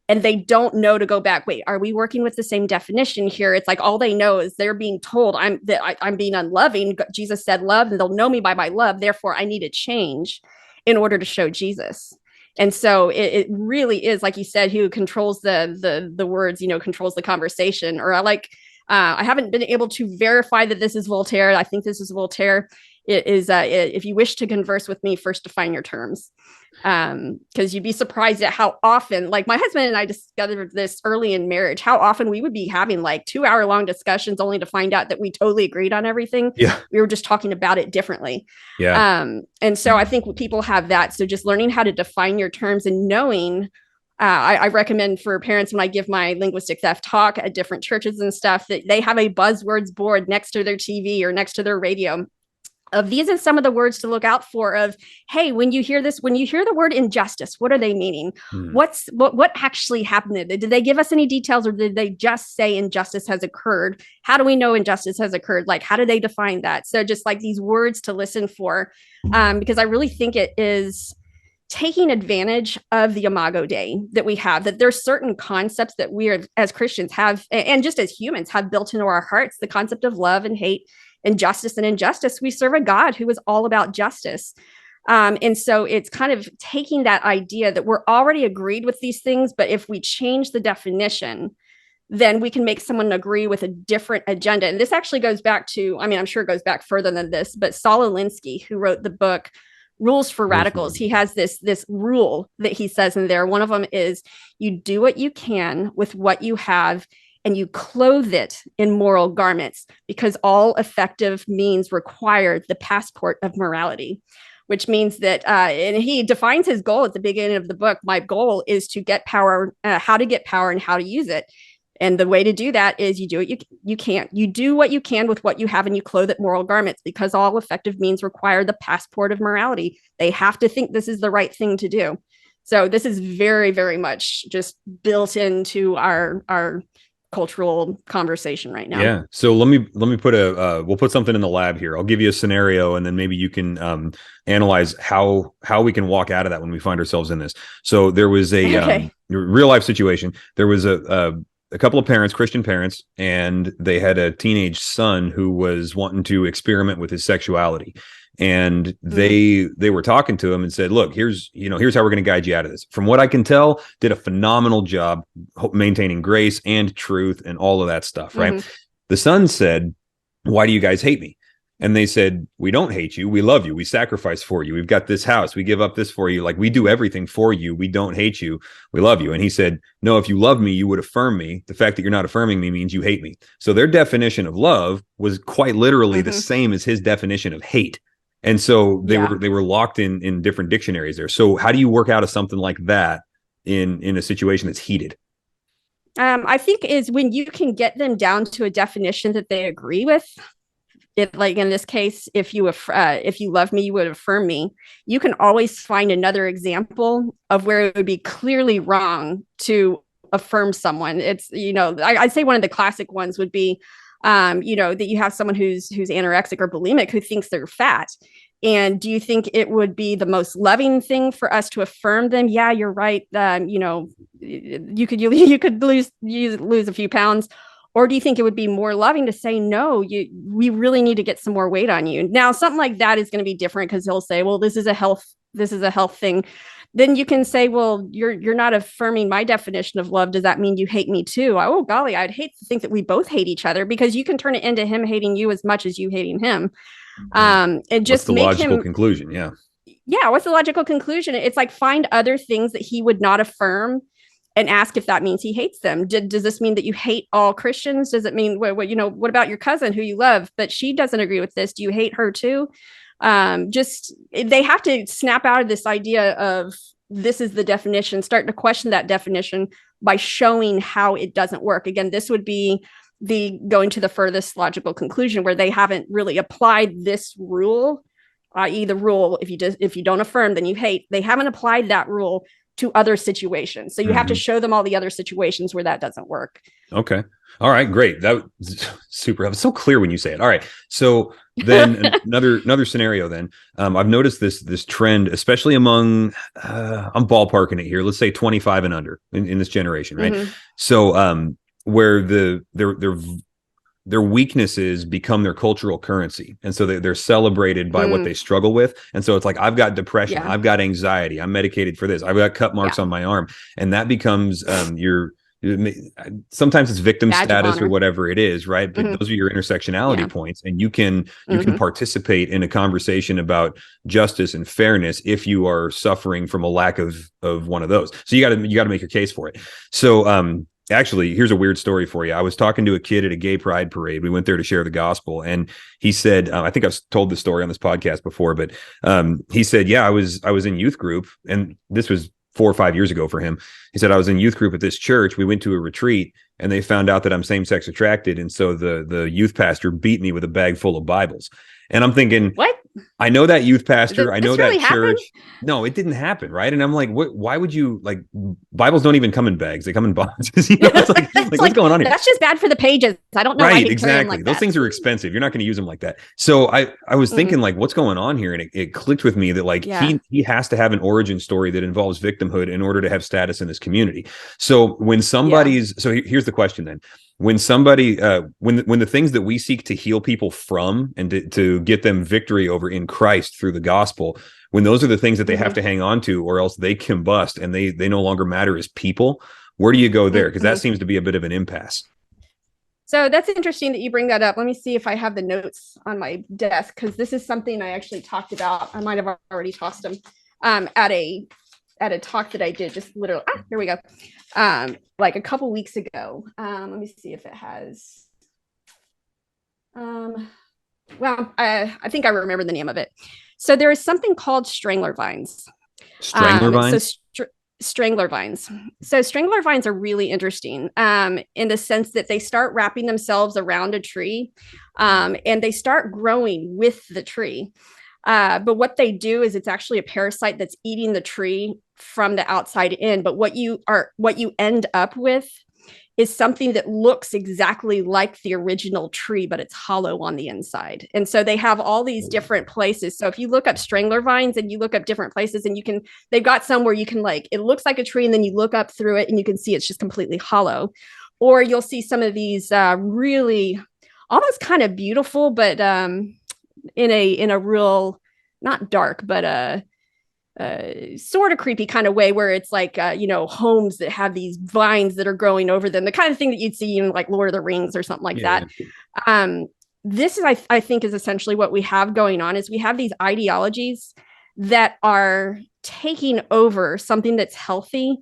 And they don't know to go back. Wait, are we working with the same definition here? It's like all they know is they're being told I'm being unloving. Jesus said love, and they'll know me by my love. Therefore, I need to change in order to show Jesus. And so it really is, like you said, who controls the words, controls the conversation. Or I haven't been able to verify that this is Voltaire. I think this is Voltaire. It is if you wish to converse with me, first define your terms. Because you'd be surprised at how often, like my husband and I discovered this early in marriage, how often we would be having like 2-hour long discussions only to find out that we totally agreed on everything. Yeah. We were just talking about it differently. Yeah. And so I think people have that. So just learning how to define your terms and knowing, I recommend for parents when I give my linguistic theft talk at different churches and stuff that they have a buzzwords board next to their TV or next to their radio. These are some of the words to look out for of, hey, when you hear the word injustice, what are they meaning? What actually happened? Did they give us any details or did they just say injustice has occurred? How do we know injustice has occurred? Like, how do they define that? So just like these words to listen for, because I really think it is taking advantage of the Imago Dei that we have, that there's certain concepts that we are, as Christians have, and just as humans have built into our hearts, the concept of love and hate and justice and injustice. We serve a God who is all about justice. And so it's kind of taking that idea that we're already agreed with these things, but if we change the definition, then we can make someone agree with a different agenda. And this actually goes back to, I mean, I'm sure it goes back further than this, but Saul Alinsky, who wrote the book Rules for Radicals, he has this rule that he says in there. One of them is you do what you can with what you have, and you clothe it in moral garments, because all effective means require the passport of morality, which means that, and he defines his goal at the beginning of the book. My goal is to get power, how to get power and how to use it. And the way to do that is you do what you can. You do what you can with what you have, and you clothe it moral garments, because all effective means require the passport of morality. They have to think this is the right thing to do. So this is very, very much just built into our cultural conversation right now. Yeah. So let me put we'll put something in the lab here. I'll give you a scenario, and then maybe you can analyze how we can walk out of that when we find ourselves in this. So there was a real life situation. There was a couple of parents, Christian parents, and they had a teenage son who was wanting to experiment with his sexuality. And they were talking to him and said, look, here's how we're going to guide you out of this. From what I can tell, did a phenomenal job maintaining grace and truth and all of that stuff, right? The son said, why do you guys hate me? And they said, we don't hate you. We love you. We sacrifice for you. We've got this house. We give up this for you. Like, we do everything for you. We don't hate you. We love you. And he said, no, if you love me, you would affirm me. The fact that you're not affirming me means you hate me. So their definition of love was quite literally the same as his definition of hate. And so they were locked in different dictionaries there. So how do you work out of something like that in a situation that's heated? I think is when you can get them down to a definition that they agree with. If, like in this case, if you love me, you would affirm me. You can always find another example of where it would be clearly wrong to affirm someone. It's, I'd say one of the classic ones would be, that you have someone who's anorexic or bulimic who thinks they're fat. And do you think it would be the most loving thing for us to affirm them? Yeah, you're right. You could lose a few pounds. Or do you think it would be more loving to say, no, we really need to get some more weight on you? Now, something like that is going to be different, because he'll say, well, this is a health thing. Then you can say, well, you're not affirming my definition of love. Does that mean you hate me too? Oh, golly, I'd hate to think that we both hate each other, because you can turn it into him hating you as much as you hating him. And just what's the logical conclusion? Yeah. Yeah. What's the logical conclusion? It's like, find other things that he would not affirm and ask if that means he hates them. Does this mean that you hate all Christians? Does it mean, what about your cousin who you love, but she doesn't agree with this? Do you hate her too? They have to snap out of this idea of this is the definition, start to question that definition by showing how it doesn't work. Again, this would be the going to the furthest logical conclusion, where they haven't really applied this rule, i.e. the rule, if you don't affirm, then you hate. They haven't applied that rule to other situations. So you have to show them all the other situations where that doesn't work. Okay. All right, great. That was super. It was so clear when you say it. All right. So then another scenario then. I've noticed this trend, especially among, I'm ballparking it here. Let's say 25 and under in this generation, right? So where their weaknesses become their cultural currency. And so they're celebrated by what they struggle with. And so it's like, I've got depression, I've got anxiety, I'm medicated for this, I've got cut marks on my arm. And that becomes sometimes it's victim status or whatever it is, right? But those are your intersectionality points. And you can participate in a conversation about justice and fairness if you are suffering from a lack of one of those. So you got to make your case for it. So actually, here's a weird story for you. I was talking to a kid at a gay pride parade. We went there to share the gospel. And he said, I think I've told this story on this podcast before, but he said, yeah, I was in youth group. And this was 4 or 5 years ago for him. He said, I was in youth group at this church. We went to a retreat and they found out that I'm same-sex attracted. And so the youth pastor beat me with a bag full of Bibles. And I'm thinking, what? I know that youth pastor. Did I know this that really happen? church. No, it didn't happen, right? And I'm like, what? Why would you like? Bibles don't even come in bags; they come in boxes. It's like, It's what's going on here? that's just bad for the pages. I don't know why Right, they carry them exactly. like Those that. things are expensive. You're not going to use them like that. So I was thinking Mm-mm. like, what's going on here? And it clicked with me that like Yeah. he has to have an origin story that involves victimhood in order to have status in this community. So when somebody's here's the question then. When somebody when the things that we seek to heal people from and to get them victory over in Christ through the gospel, when those are the things that they have to hang on to, or else they combust and they no longer matter as people, where do you go there? Because that seems to be a bit of an impasse. So that's interesting that you bring that up. Let me see if I have the notes on my desk, because this is something I actually talked about. I might have already tossed them at a talk that I did just literally. Here we go. Like a couple weeks ago. Let me see if it has. Well, I think I remember the name of it. So there is something called strangler vines. Strangler vines? Strangler vines. So strangler vines are really interesting in the sense that they start wrapping themselves around a tree and they start growing with the tree. But what they do is it's actually a parasite that's eating the tree from the outside in. But what you end up with is something that looks exactly like the original tree, but it's hollow on the inside. And so they have all these different places. So if you look up strangler vines and you look up different places, and they've got some where you can it looks like a tree, and then you look up through it and you can see it's just completely hollow. Or you'll see some of these really almost kind of beautiful, but in a real, not dark, but sort of creepy kind of way, where it's like homes that have these vines that are growing over them, the kind of thing that you'd see in like Lord of the Rings or something like that. This is I think is essentially what we have going on, is we have these ideologies that are taking over something that's healthy,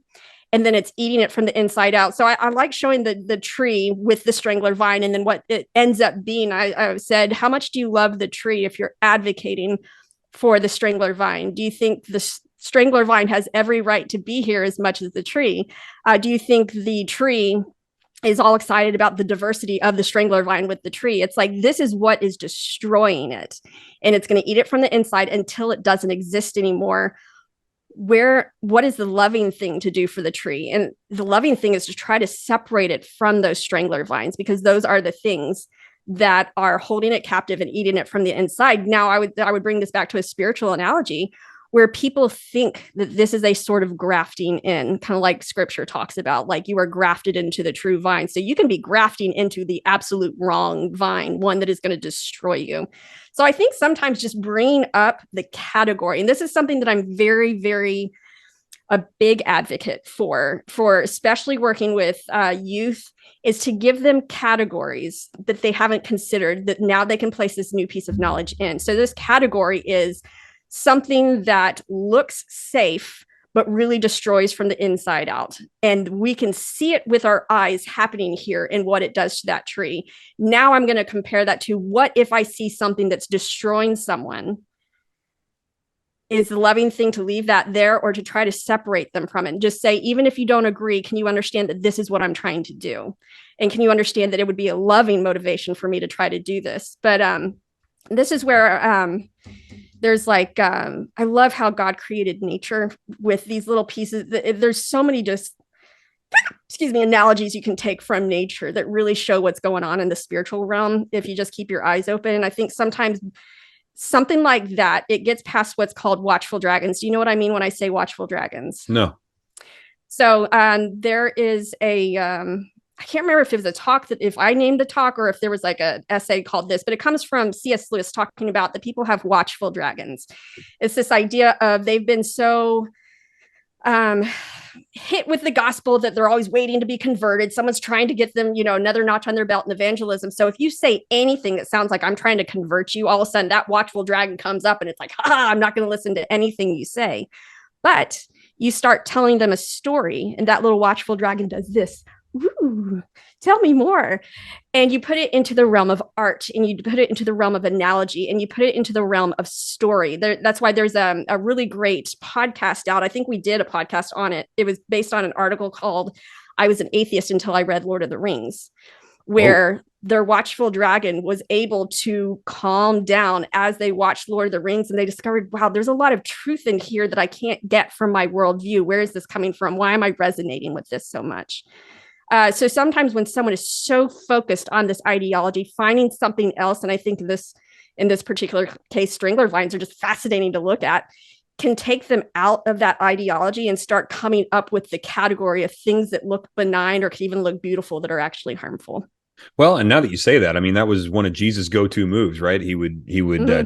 and then it's eating it from the inside out. So I like showing the tree with the strangler vine, and then what it ends up being. I said, how much do you love the tree if you're advocating for the strangler vine? Do you think the strangler vine has every right to be here as much as the tree? Do you think the tree is all excited about the diversity of the strangler vine with the tree? It's like, this is what is destroying it, and it's going to eat it from the inside until it doesn't exist anymore. What is the loving thing to do for the tree? And the loving thing is to try to separate it from those strangler vines, because those are the things that are holding it captive and eating it from the inside. Now, I would bring this back to a spiritual analogy, where people think that this is a sort of grafting in, kind of like scripture talks about, like you are grafted into the true vine. So you can be grafting into the absolute wrong vine, one that is going to destroy you. So I think sometimes just bringing up the category, and this is something that I'm very, very a big advocate for especially working with youth, is to give them categories that they haven't considered, that now they can place this new piece of knowledge in. So this category is something that looks safe, but really destroys from the inside out. And we can see it with our eyes happening here and what it does to that tree. Now I'm going to compare that to, what if I see something that's destroying someone? Is the loving thing to leave that there, or to try to separate them from it and just say, even if you don't agree, can you understand that this is what I'm trying to do? And can you understand that it would be a loving motivation for me to try to do this? But this is where there's like, I love how God created nature with these little pieces. There's so many analogies you can take from nature that really show what's going on in the spiritual realm if you just keep your eyes open. And I think sometimes something like that, it gets past what's called watchful dragons. Do you know what I mean when I say watchful dragons? No. So there is I can't remember if it was a talk, that if I named the talk, or if there was like an essay called this, but it comes from C.S. Lewis talking about that people have watchful dragons. It's this idea of they've been so hit with the gospel that they're always waiting to be converted. Someone's trying to get them, another notch on their belt in evangelism. So if you say anything that sounds like I'm trying to convert you, all of a sudden that watchful dragon comes up, and it's like, I'm not going to listen to anything you say. But you start telling them a story, and that little watchful dragon does this. Ooh, tell me more. And you put it into the realm of art, and you put it into the realm of analogy, and you put it into the realm of story. That's why there's a really great podcast out. I think we did a podcast on it. It was based on an article called "I Was an Atheist Until I Read Lord of the Rings," where their watchful dragon was able to calm down as they watched Lord of the Rings, and they discovered, wow, there's a lot of truth in here that I can't get from my worldview. Where is this coming from? Why am I resonating with this so much? So sometimes when someone is so focused on this ideology, finding something else, and I think in this particular case, strangler vines are just fascinating to look at, can take them out of that ideology and start coming up with the category of things that look benign or could even look beautiful that are actually harmful. Well, and now that you say that, I mean, that was one of Jesus' go-to moves, right? He would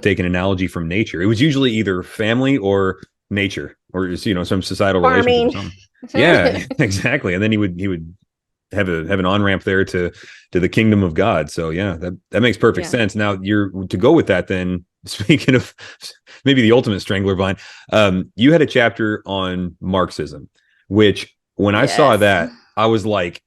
take an analogy from nature. It was usually either family or nature, or just, some societal Farming. relationship or something. Yeah, exactly. And then he would have an on-ramp there to the kingdom of God. So yeah, that makes perfect sense. Now you're to go with that then. Speaking of maybe the ultimate strangler vine, you had a chapter on Marxism, which when I saw that, I was like,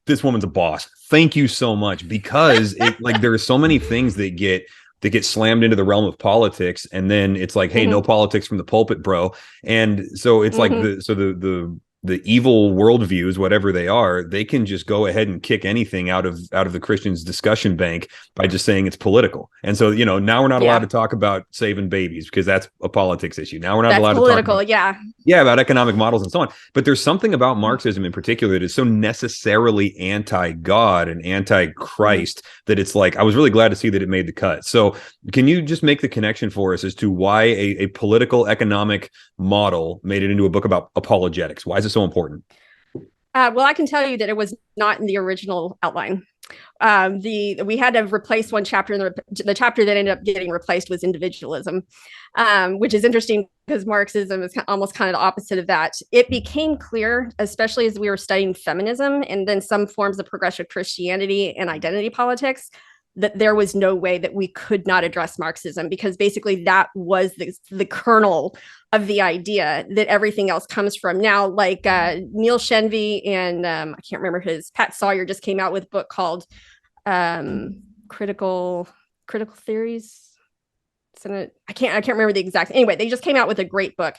this woman's a boss. Thank you so much, because there are so many things that get slammed into the realm of politics, and then it's like, hey, no politics from the pulpit, bro. And so it's like the evil worldviews, whatever they are, they can just go ahead and kick anything out of the Christians' discussion bank by just saying it's political. And so, now we're not allowed to talk about saving babies because that's a politics issue. Now we're not allowed to talk about economic models and so on. But there's something about Marxism in particular that is so necessarily anti-God and anti-Christ that it's like, I was really glad to see that it made the cut. So can you just make the connection for us as to why a political economic model made it into a book about apologetics? Why is it so important? Well, I can tell you that it was not in the original outline. We had to replace one chapter, and the chapter that ended up getting replaced was individualism, which is interesting because Marxism is almost kind of the opposite of that. It became clear, especially as we were studying feminism and then some forms of progressive Christianity and identity politics, that there was no way that we could not address Marxism, because basically that was the kernel of the idea that everything else comes from. Now, like Neil Shenvi and I can't remember Pat Sawyer just came out with a book called Critical Theories. I can't remember the exact. Anyway, they just came out with a great book.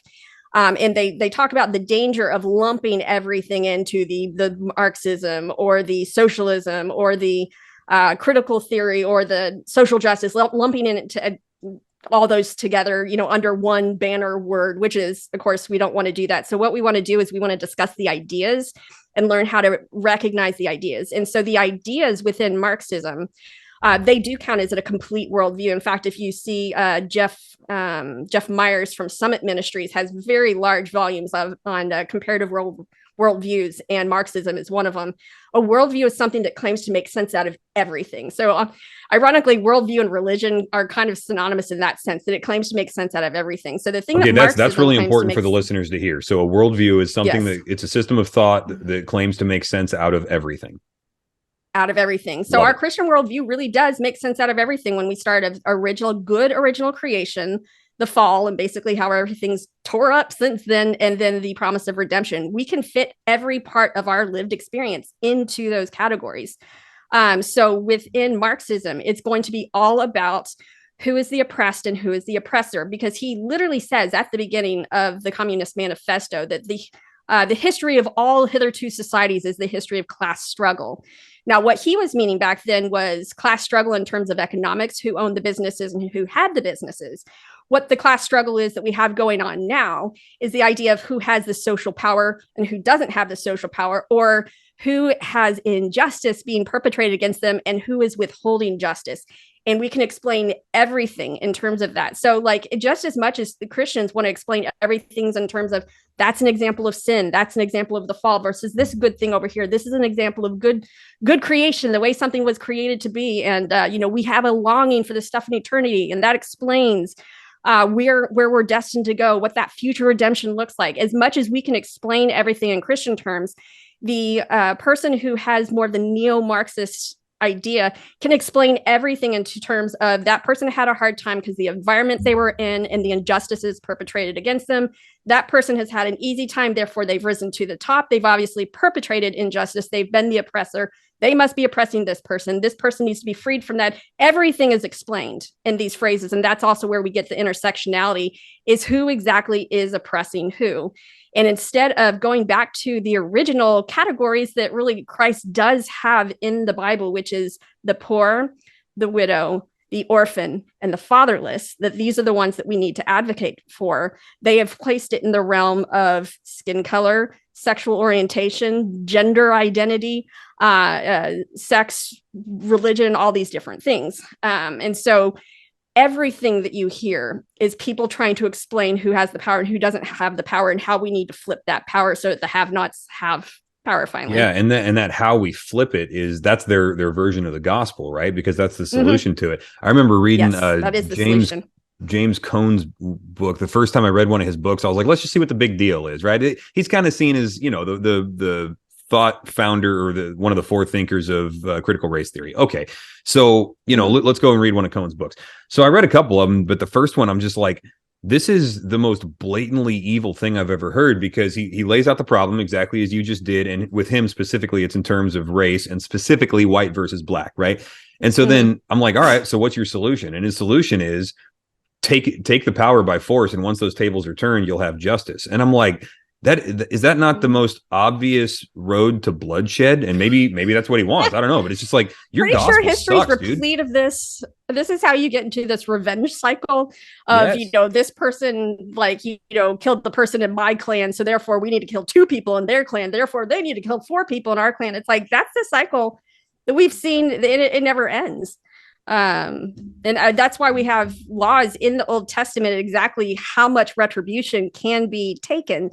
And they talk about the danger of lumping everything into the Marxism or the socialism or the critical theory or the social justice, lumping in into all those together, under one banner word, which is, of course, we don't want to do that. So what we want to do is we want to discuss the ideas and learn how to recognize the ideas. And so the ideas within Marxism, they do count as a complete worldview. In fact, if you see Jeff Myers from Summit Ministries has very large volumes on comparative worldviews, and Marxism is one of them. A worldview is something that claims to make sense out of everything. So ironically, worldview and religion are kind of synonymous in that sense, that it claims to make sense out of everything. So the thing that's really important for the listeners to hear. So a worldview is something that it's a system of thought that claims to make sense out of everything. Out of everything. So our Christian worldview really does make sense out of everything when we start of original creation, the fall, and basically how everything's tore up since then, and then the promise of redemption. We can fit every part of our lived experience into those categories. So within Marxism, it's going to be all about who is the oppressed and who is the oppressor, because he literally says at the beginning of the Communist Manifesto that the history of all hitherto societies is the history of class struggle. Now, what he was meaning back then was class struggle in terms of economics, who owned the businesses and who had the businesses. What the class struggle is that we have going on now is the idea of who has the social power and who doesn't have the social power, or who has injustice being perpetrated against them and who is withholding justice. And we can explain everything in terms of that. So like, just as much as the Christians want to explain everything in terms of that's an example of sin, that's an example of the fall, versus this good thing over here, this is an example of good creation, the way something was created to be. And, we have a longing for this stuff in eternity. And that explains where we're destined to go, what that future redemption looks like. As much as we can explain everything in Christian terms, the person who has more of the neo-Marxist idea can explain everything into terms of that person had a hard time because the environment they were in and the injustices perpetrated against them. That person has had an easy time, therefore they've risen to the top. They've obviously perpetrated injustice. They've been the oppressor. They must be oppressing this person. This person needs to be freed from that. Everything is explained in these phrases. And that's also where we get the intersectionality, is who exactly is oppressing who. And instead of going back to the original categories that really Christ does have in the Bible, which is the poor, the widow, the orphan, and the fatherless, that these are the ones that we need to advocate for, they have placed it in the realm of skin color, sexual orientation, gender identity, sex, religion, all these different things. And so everything that you hear is people trying to explain who has the power and who doesn't have the power, and how we need to flip that power so that the have-nots have power finally. Yeah, and that how we flip it is that's their version of the gospel, right? Because that's the solution to it. I remember reading that is the solution. James Cone's book. The first time I read one of his books, I was like, let's just see what the big deal is, right? He's kind of seen as, you know, the thought founder or one of the forethinkers of critical race theory. Okay, so, you know, let's go and read one of Cone's books. So I read a couple of them, but the first one, I'm just like, this is the most blatantly evil thing I've ever heard, because he lays out the problem exactly as you just did. And with him specifically, it's in terms of race and specifically white versus black, right? And so then I'm like, all right, so what's your solution? And his solution is take the power by force. And once those tables are turned, you'll have justice. And I'm like, is that not the most obvious road to bloodshed? And maybe that's what he wants. I don't know, but it's just like, your pretty gospel sure history's sucks, replete of this. This is how you get into this revenge cycle of, you know, this person, like, you know, killed the person in my clan, so therefore we need to kill 2 people in their clan, therefore they need to kill 4 people in our clan. It's like, that's the cycle that we've seen. It never ends. And that's why we have laws in the Old Testament exactly how much retribution can be taken,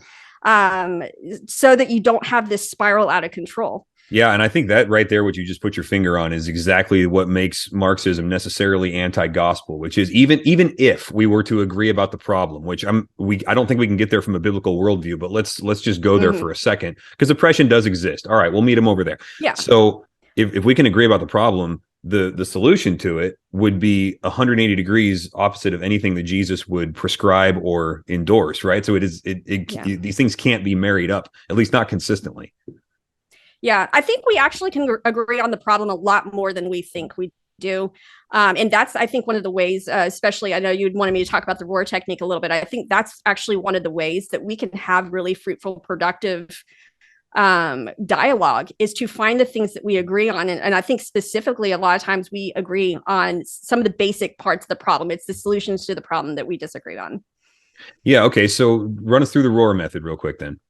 so that you don't have this spiral out of control. Yeah, and I think that right there, what you just put your finger on, is exactly what makes Marxism necessarily anti-gospel, which is even if we were to agree about the problem, which I don't think we can get there from a biblical worldview, but let's just go there for a second, because oppression does exist. All right, we'll meet him over there. Yeah. So if we can agree about the problem, the solution to it would be 180 degrees opposite of anything that Jesus would prescribe or endorse, right? So these things can't be married up, at least not consistently. Yeah, I think we actually can agree on the problem a lot more than we think we do. And that's, I think, one of the ways, especially, I know you wanted me to talk about the roar technique a little bit. I think that's actually one of the ways that we can have really fruitful, productive dialogue, is to find the things that we agree on. And I think specifically, a lot of times we agree on some of the basic parts of the problem. It's the solutions to the problem that we disagree on. Yeah. Okay. So run us through the roar method real quick then.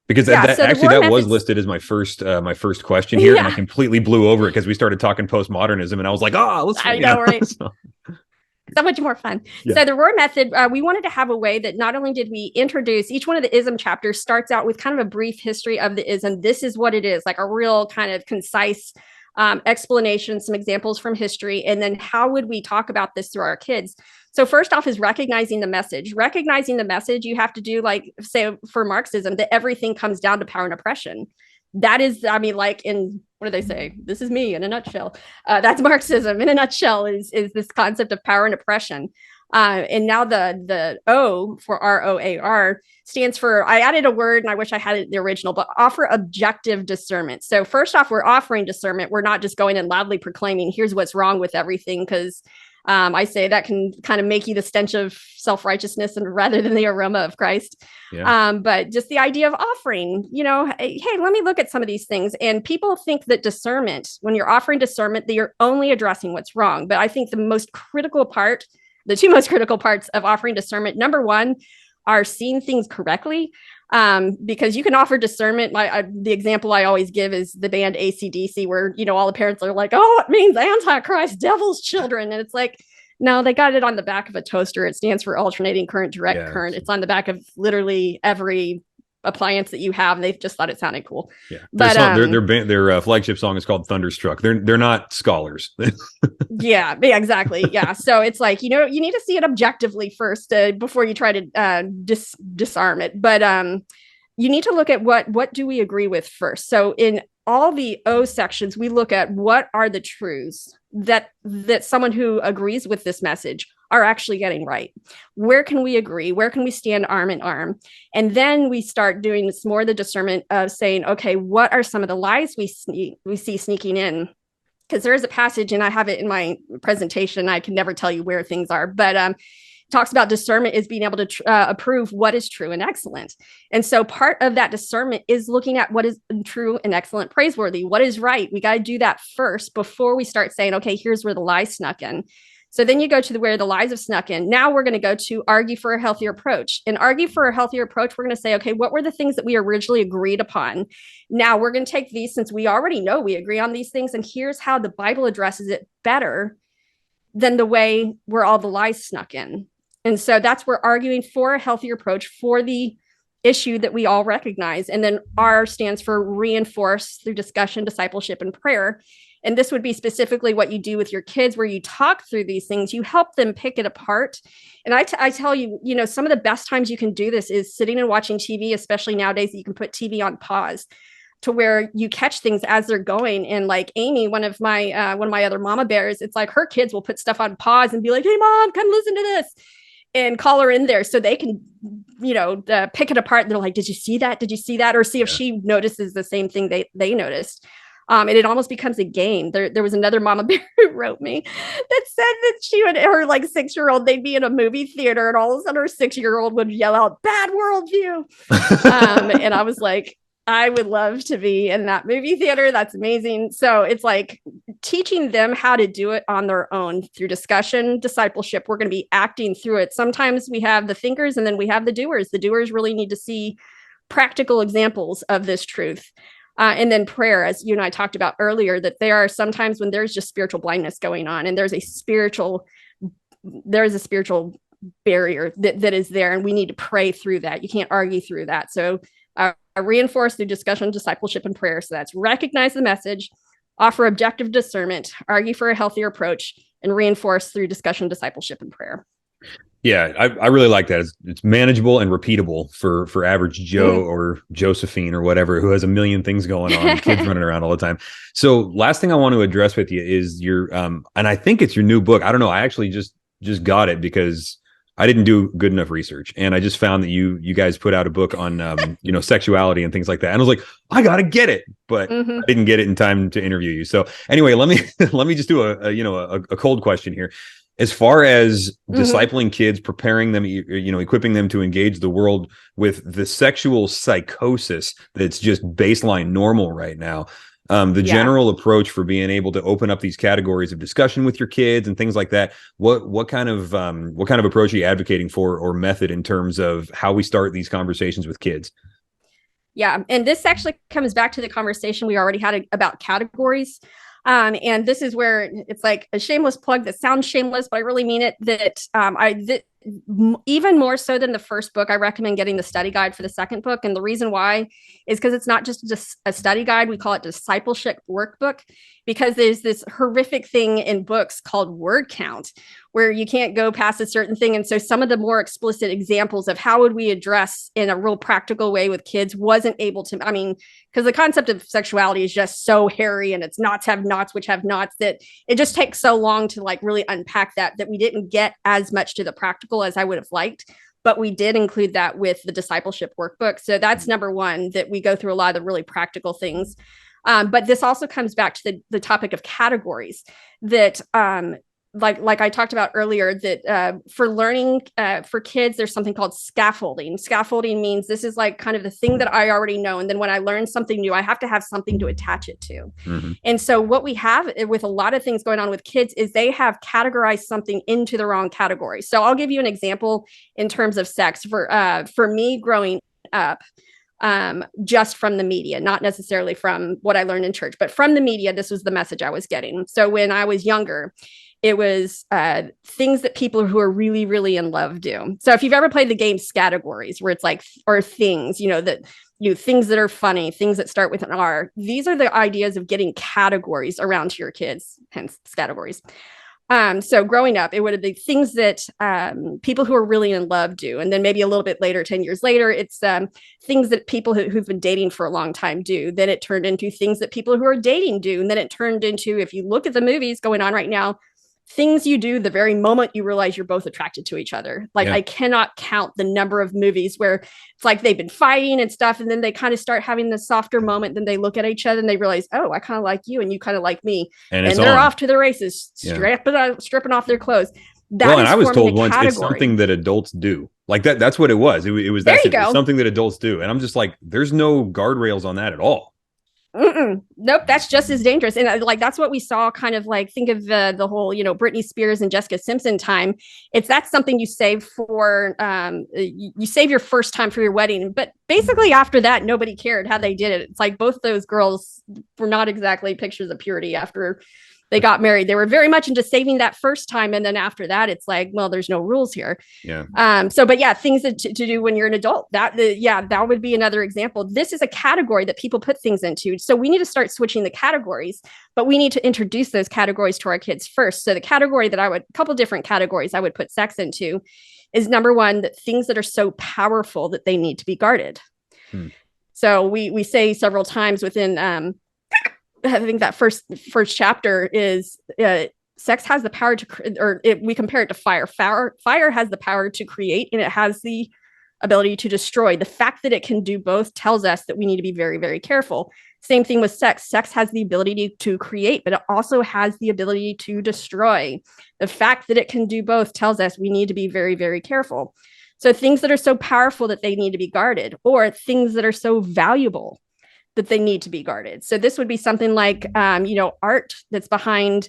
Because that was listed as my first question here, and I completely blew over it because we started talking postmodernism, and I was like, I know, right? So much more fun. Yeah. So the roar method, we wanted to have a way that not only did we introduce each one of the ism chapters starts out with kind of a brief history of the ism. This is what it is, like a real kind of concise explanation, some examples from history, and then how would we talk about this through our kids? So first off is recognizing the message. Recognizing the message, you have to do, like, say, for Marxism, that everything comes down to power and oppression. That is, I mean, like, in, what do they say? This is me in a nutshell. That's Marxism in a nutshell, is this concept of power and oppression. And now the O for ROAR stands for, I added a word and I wish I had it in the original, but offer objective discernment. So first off, we're offering discernment. We're not just going and loudly proclaiming, here's what's wrong with everything, because I say that can kind of make you the stench of self-righteousness and rather than the aroma of Christ. Yeah. But just the idea of offering, you know, hey, let me look at some of these things. And people think that discernment, when you're offering discernment, that you're only addressing what's wrong. But I think the two most critical parts of offering discernment, number one, are seeing things correctly. Because you can offer discernment. The example I always give is the band AC/DC, where, you know, all the parents are like, oh, it means Antichrist, devil's children. And it's like, no, they got it on the back of a toaster. It stands for alternating current, direct current. It's on the back of literally every appliance that you have, and they just thought it sounded cool. Yeah, but their flagship song is called Thunderstruck. They're not scholars. yeah, exactly. Yeah, so it's like, you know, you need to see it objectively first before you try to disarm it. But you need to look at what do we agree with first. So in all the O sections, we look at what are the truths that someone who agrees with this message are actually getting right. Where can we agree? Where can we stand arm in arm? And then we start doing this more the discernment of saying, okay, what are some of the lies we see sneaking in? Because there is a passage, and I have it in my presentation. I can never tell you where things are, but talks about discernment is being able to approve what is true and excellent. And so part of that discernment is looking at what is true and excellent, praiseworthy, what is right. We got to do that first before we start saying, okay, here's where the lies snuck in. So then you go to where the lies have snuck in. Now we're going to go to argue for a healthier approach. And argue for a healthier approach, we're going to say, okay, what were the things that we originally agreed upon? Now we're going to take these, since we already know we agree on these things, and here's how the Bible addresses it better than the way where all the lies snuck in. And so that's where arguing for a healthier approach for the issue that we all recognize. And then R stands for reinforce through discussion, discipleship, and prayer. And this would be specifically what you do with your kids, where you talk through these things, you help them pick it apart. And I tell you, some of the best times you can do this is sitting and watching TV, especially nowadays that you can put TV on pause, to where you catch things as they're going. And like Amy, one of my other mama bears, it's like her kids will put stuff on pause and be like, hey, Mom, come listen to this, and call her in there so they can, pick it apart. And they're like, did you see that? Did you see that? Or see if she notices the same thing they noticed. And it almost becomes a game. There was another mama bear who wrote me that said that she would, her like 6-year-old, they'd be in a movie theater and all of a sudden her 6-year-old would yell out, bad worldview. And I was like, I would love to be in that movie theater. That's amazing. So it's like teaching them how to do it on their own through discussion, discipleship. We're going to be acting through it. Sometimes we have the thinkers and then we have the doers. The doers really need to see practical examples of this truth. And then prayer, as you and I talked about earlier, that there are sometimes when there's just spiritual blindness going on and there's a spiritual barrier that is there, and we need to pray through that. You can't argue through that. So reinforce through discussion, discipleship, and prayer. So that's recognize the message, offer objective discernment, argue for a healthier approach, and reinforce through discussion, discipleship, and prayer. Yeah, I really like that. It's manageable and repeatable for average Joe or Josephine or whatever, who has a million things going on, kids running around all the time. So last thing I want to address with you is your, and I think it's your new book. I don't know. I actually just got it because I didn't do good enough research. And I just found that you guys put out a book on, sexuality and things like that. And I was like, I got to get it, but I didn't get it in time to interview you. So anyway, let me just do a cold question here. As far as discipling kids, preparing them, equipping them to engage the world with the sexual psychosis that's just baseline normal right now, general approach for being able to open up these categories of discussion with your kids and things like that. What kind of approach are you advocating for, or method in terms of how we start these conversations with kids? Yeah, and this actually comes back to the conversation we already had about categories. And this is where it's like a shameless plug that sounds shameless, but I really mean it, that even more so than the first book, I recommend getting the study guide for the second book. And the reason why is because it's not just a study guide. We call it discipleship workbook, because there's this horrific thing in books called word count, where you can't go past a certain thing. And so some of the more explicit examples of how would we address in a real practical way with kids wasn't able to, because the concept of sexuality is just so hairy, and it's knots have knots, which have knots, that it just takes so long to like really unpack that we didn't get as much to the practical as I would have liked. But we did include that with the discipleship workbook. So that's number one, that we go through a lot of the really practical things. But this also comes back to the topic of categories that, like I talked about earlier, that for learning for kids, there's something called scaffolding. Scaffolding means this is like kind of the thing that I already know. And then when I learn something new, I have to have something to attach it to. And so what we have with a lot of things going on with kids is they have categorized something into the wrong category. So I'll give you an example in terms of sex. For me growing up, just from the media, not necessarily from what I learned in church, but from the media, this was the message I was getting. So when I was younger, it was things that people who are really, really in love do. So if you've ever played the game Categories, where it's like, or things, things that are funny, things that start with an R, these are the ideas of getting categories around to your kids, hence categories. So growing up, it would have been things that people who are really in love do. And then maybe a little bit later, 10 years later, it's things that people who've been dating for a long time do. Then it turned into things that people who are dating do. And then it turned into, if you look at the movies going on right now, things you do the very moment you realize you're both attracted to each other. Like, I cannot count the number of movies where it's like they've been fighting and stuff, and then they kind of start having this softer moment. Then they look at each other and they realize, oh, I kind of like you and you kind of like me. And they're off to the races, stripping off their clothes. Well, That and is I was forming told a once it's category. something that adults do. Like that's what it was. It was There that you simple. go. Something that adults do. And I'm just like, there's no guardrails on that at all. Nope, that's just as dangerous. And like that's what we saw. Kind of like think of the whole Britney Spears and Jessica Simpson time. It's that's something you save for you save your first time for your wedding. But basically after that, nobody cared how they did it. It's like both those girls were not exactly pictures of purity after they got married. They were very much into saving that first time, and then after that, it's like, well, there's no rules here. Yeah. But yeah, things to do when you're an adult. That would be another example. This is a category that people put things into. So we need to start switching the categories, but we need to introduce those categories to our kids first. So the category that a couple different categories I would put sex into is number one, that things that are so powerful that they need to be guarded. So we say several times within I think that first chapter is sex has the power to, we compare it to fire. Fire has the power to create, and it has the ability to destroy. The fact that it can do both tells us that we need to be very, very careful. Same thing with sex. Sex has the ability to create, but it also has the ability to destroy. The fact that it can do both tells us we need to be very, very careful. So things that are so powerful that they need to be guarded, or things that are so valuable that they need to be guarded. So this would be something like, art that's behind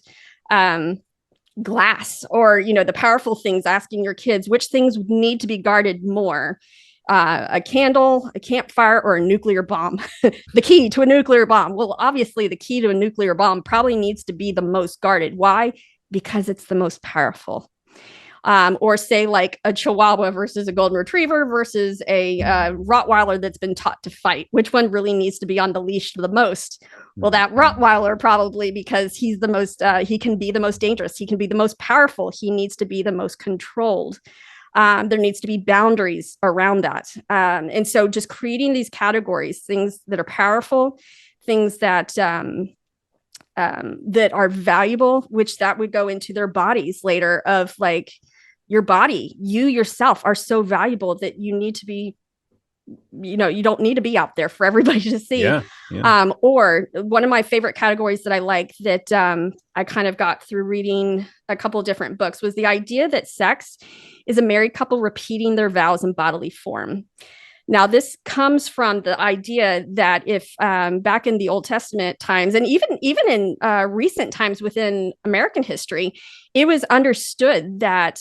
glass, or, the powerful things, asking your kids which things need to be guarded more, a candle, a campfire, or a nuclear bomb. The key to a nuclear bomb. Well, obviously the key to a nuclear bomb probably needs to be the most guarded. Why? Because it's the most powerful. Or say like a Chihuahua versus a Golden Retriever versus a Rottweiler that's been taught to fight. Which one really needs to be on the leash the most? Well, that Rottweiler probably, because he's the most, he can be the most dangerous. He can be the most powerful. He needs to be the most controlled. There needs to be boundaries around that. And so just creating these categories, things that are powerful, things that that are valuable, which that would go into their bodies later, of like, your body, you yourself are so valuable that you need to be, you don't need to be out there for everybody to see. Yeah. Or one of my favorite categories that I like that I kind of got through reading a couple of different books was the idea that sex is a married couple repeating their vows in bodily form. Now, this comes from the idea that if back in the Old Testament times, and even in recent times within American history, it was understood that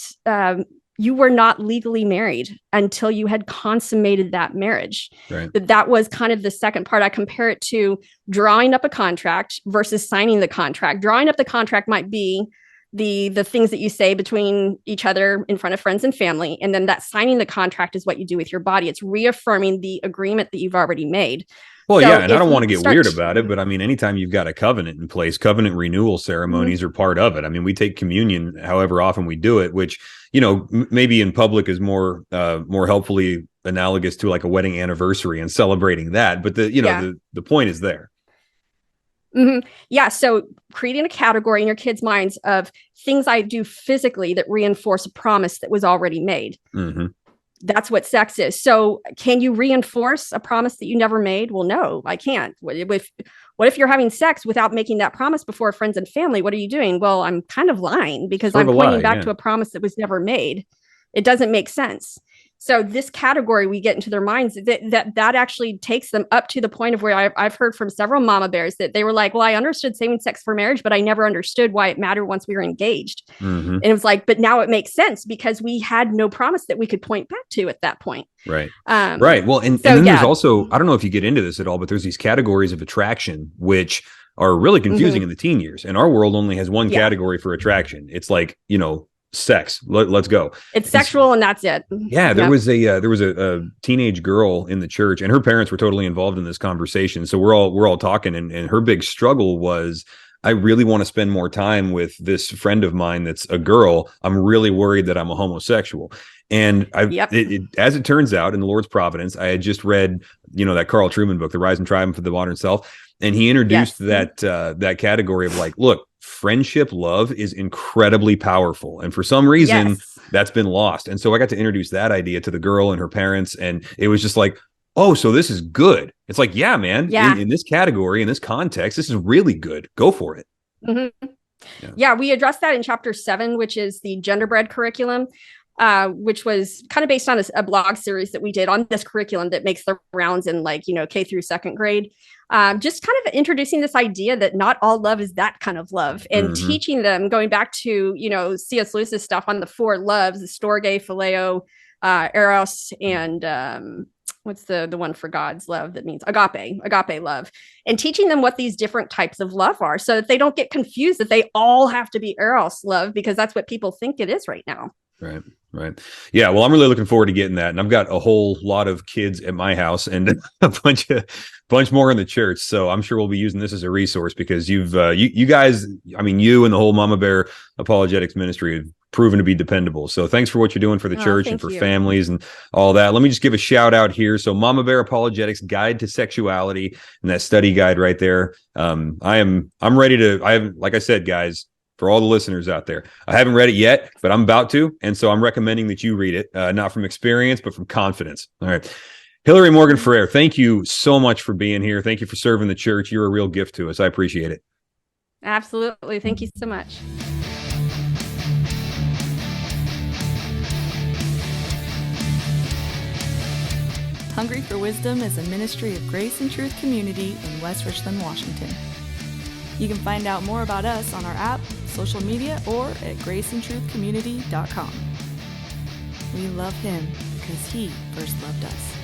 you were not legally married until you had consummated that marriage. Right. That was kind of the second part. I compare it to drawing up a contract versus signing the contract. Drawing up the contract might be the things that you say between each other in front of friends and family. And then that signing the contract is what you do with your body. It's reaffirming the agreement that you've already made. Well, so yeah, and I don't want to get weird about it, but I mean, anytime you've got a covenant in place, covenant renewal ceremonies are part of it. I mean, we take communion however often we do it, which, maybe in public is more helpfully analogous to like a wedding anniversary and celebrating that. But the point is there. Mm-hmm. Yeah. So creating a category in your kids' minds of things I do physically that reinforce a promise that was already made. Mm-hmm. That's what sex is. So can you reinforce a promise that you never made? Well, no, I can't. What if you're having sex without making that promise before friends and family? What are you doing? Well, I'm kind of lying because I'm pointing back to a promise that was never made. It doesn't make sense. So this category we get into their minds that actually takes them up to the point of where I've heard from several mama bears that they were like, well, I understood saving sex for marriage, but I never understood why it mattered once we were engaged. Mm-hmm. And it was like, but now it makes sense because we had no promise that we could point back to at that point. Right. Right. Well, and then there's also, I don't know if you get into this at all, but there's these categories of attraction, which are really confusing in the teen years. And our world only has one category for attraction. It's like, sex. Let's go. It's sexual and that's it. Yeah, there was a teenage girl in the church, and her parents were totally involved in this conversation. So we're all talking, and her big struggle was, I really want to spend more time with this friend of mine that's a girl. I'm really worried that I'm a homosexual. And as it turns out, in the Lord's providence, I had just read, that Carl Trueman book, The Rise and Triumph of the Modern Self, and he introduced that category of like, look, friendship love is incredibly powerful, and for some reason that's been lost. And so I got to introduce that idea to the girl and her parents, and it was just like, oh, so this is good. It's like, yeah, man, in this category, in this context, this is really good. Go for it. Mm-hmm. Yeah, we addressed that in chapter 7, which is the genderbread curriculum, which was kind of based on a blog series that we did on this curriculum that makes the rounds in K through second grade. Just kind of introducing this idea that not all love is that kind of love, and teaching them, going back to, C.S. Lewis's stuff on the 4 loves, the storge, phileo, eros, and what's the one for God's love that means agape love, and teaching them what these different types of love are so that they don't get confused that they all have to be eros love, because that's what people think it is right now. Right. Yeah. Well, I'm really looking forward to getting that. And I've got a whole lot of kids at my house and a bunch more in the church. So I'm sure we'll be using this as a resource, because you guys, you and the whole Mama Bear Apologetics ministry have proven to be dependable. So thanks for what you're doing for the church and for families and all that. Let me just give a shout out here. So Mama Bear Apologetics Guide to Sexuality, and that study guide right there. I'm ready to, like I said, guys, for all the listeners out there, I haven't read it yet, but I'm about to. And so I'm recommending that you read it, not from experience, but from confidence. All right. Hillary Morgan Ferrer, thank you so much for being here. Thank you for serving the church. You're a real gift to us. I appreciate it. Absolutely. Thank you so much. Hungry for Wisdom is a ministry of Grace and Truth Community in West Richland, Washington. You can find out more about us on our app, social media, or at graceandtruthcommunity.com. We love Him because He first loved us.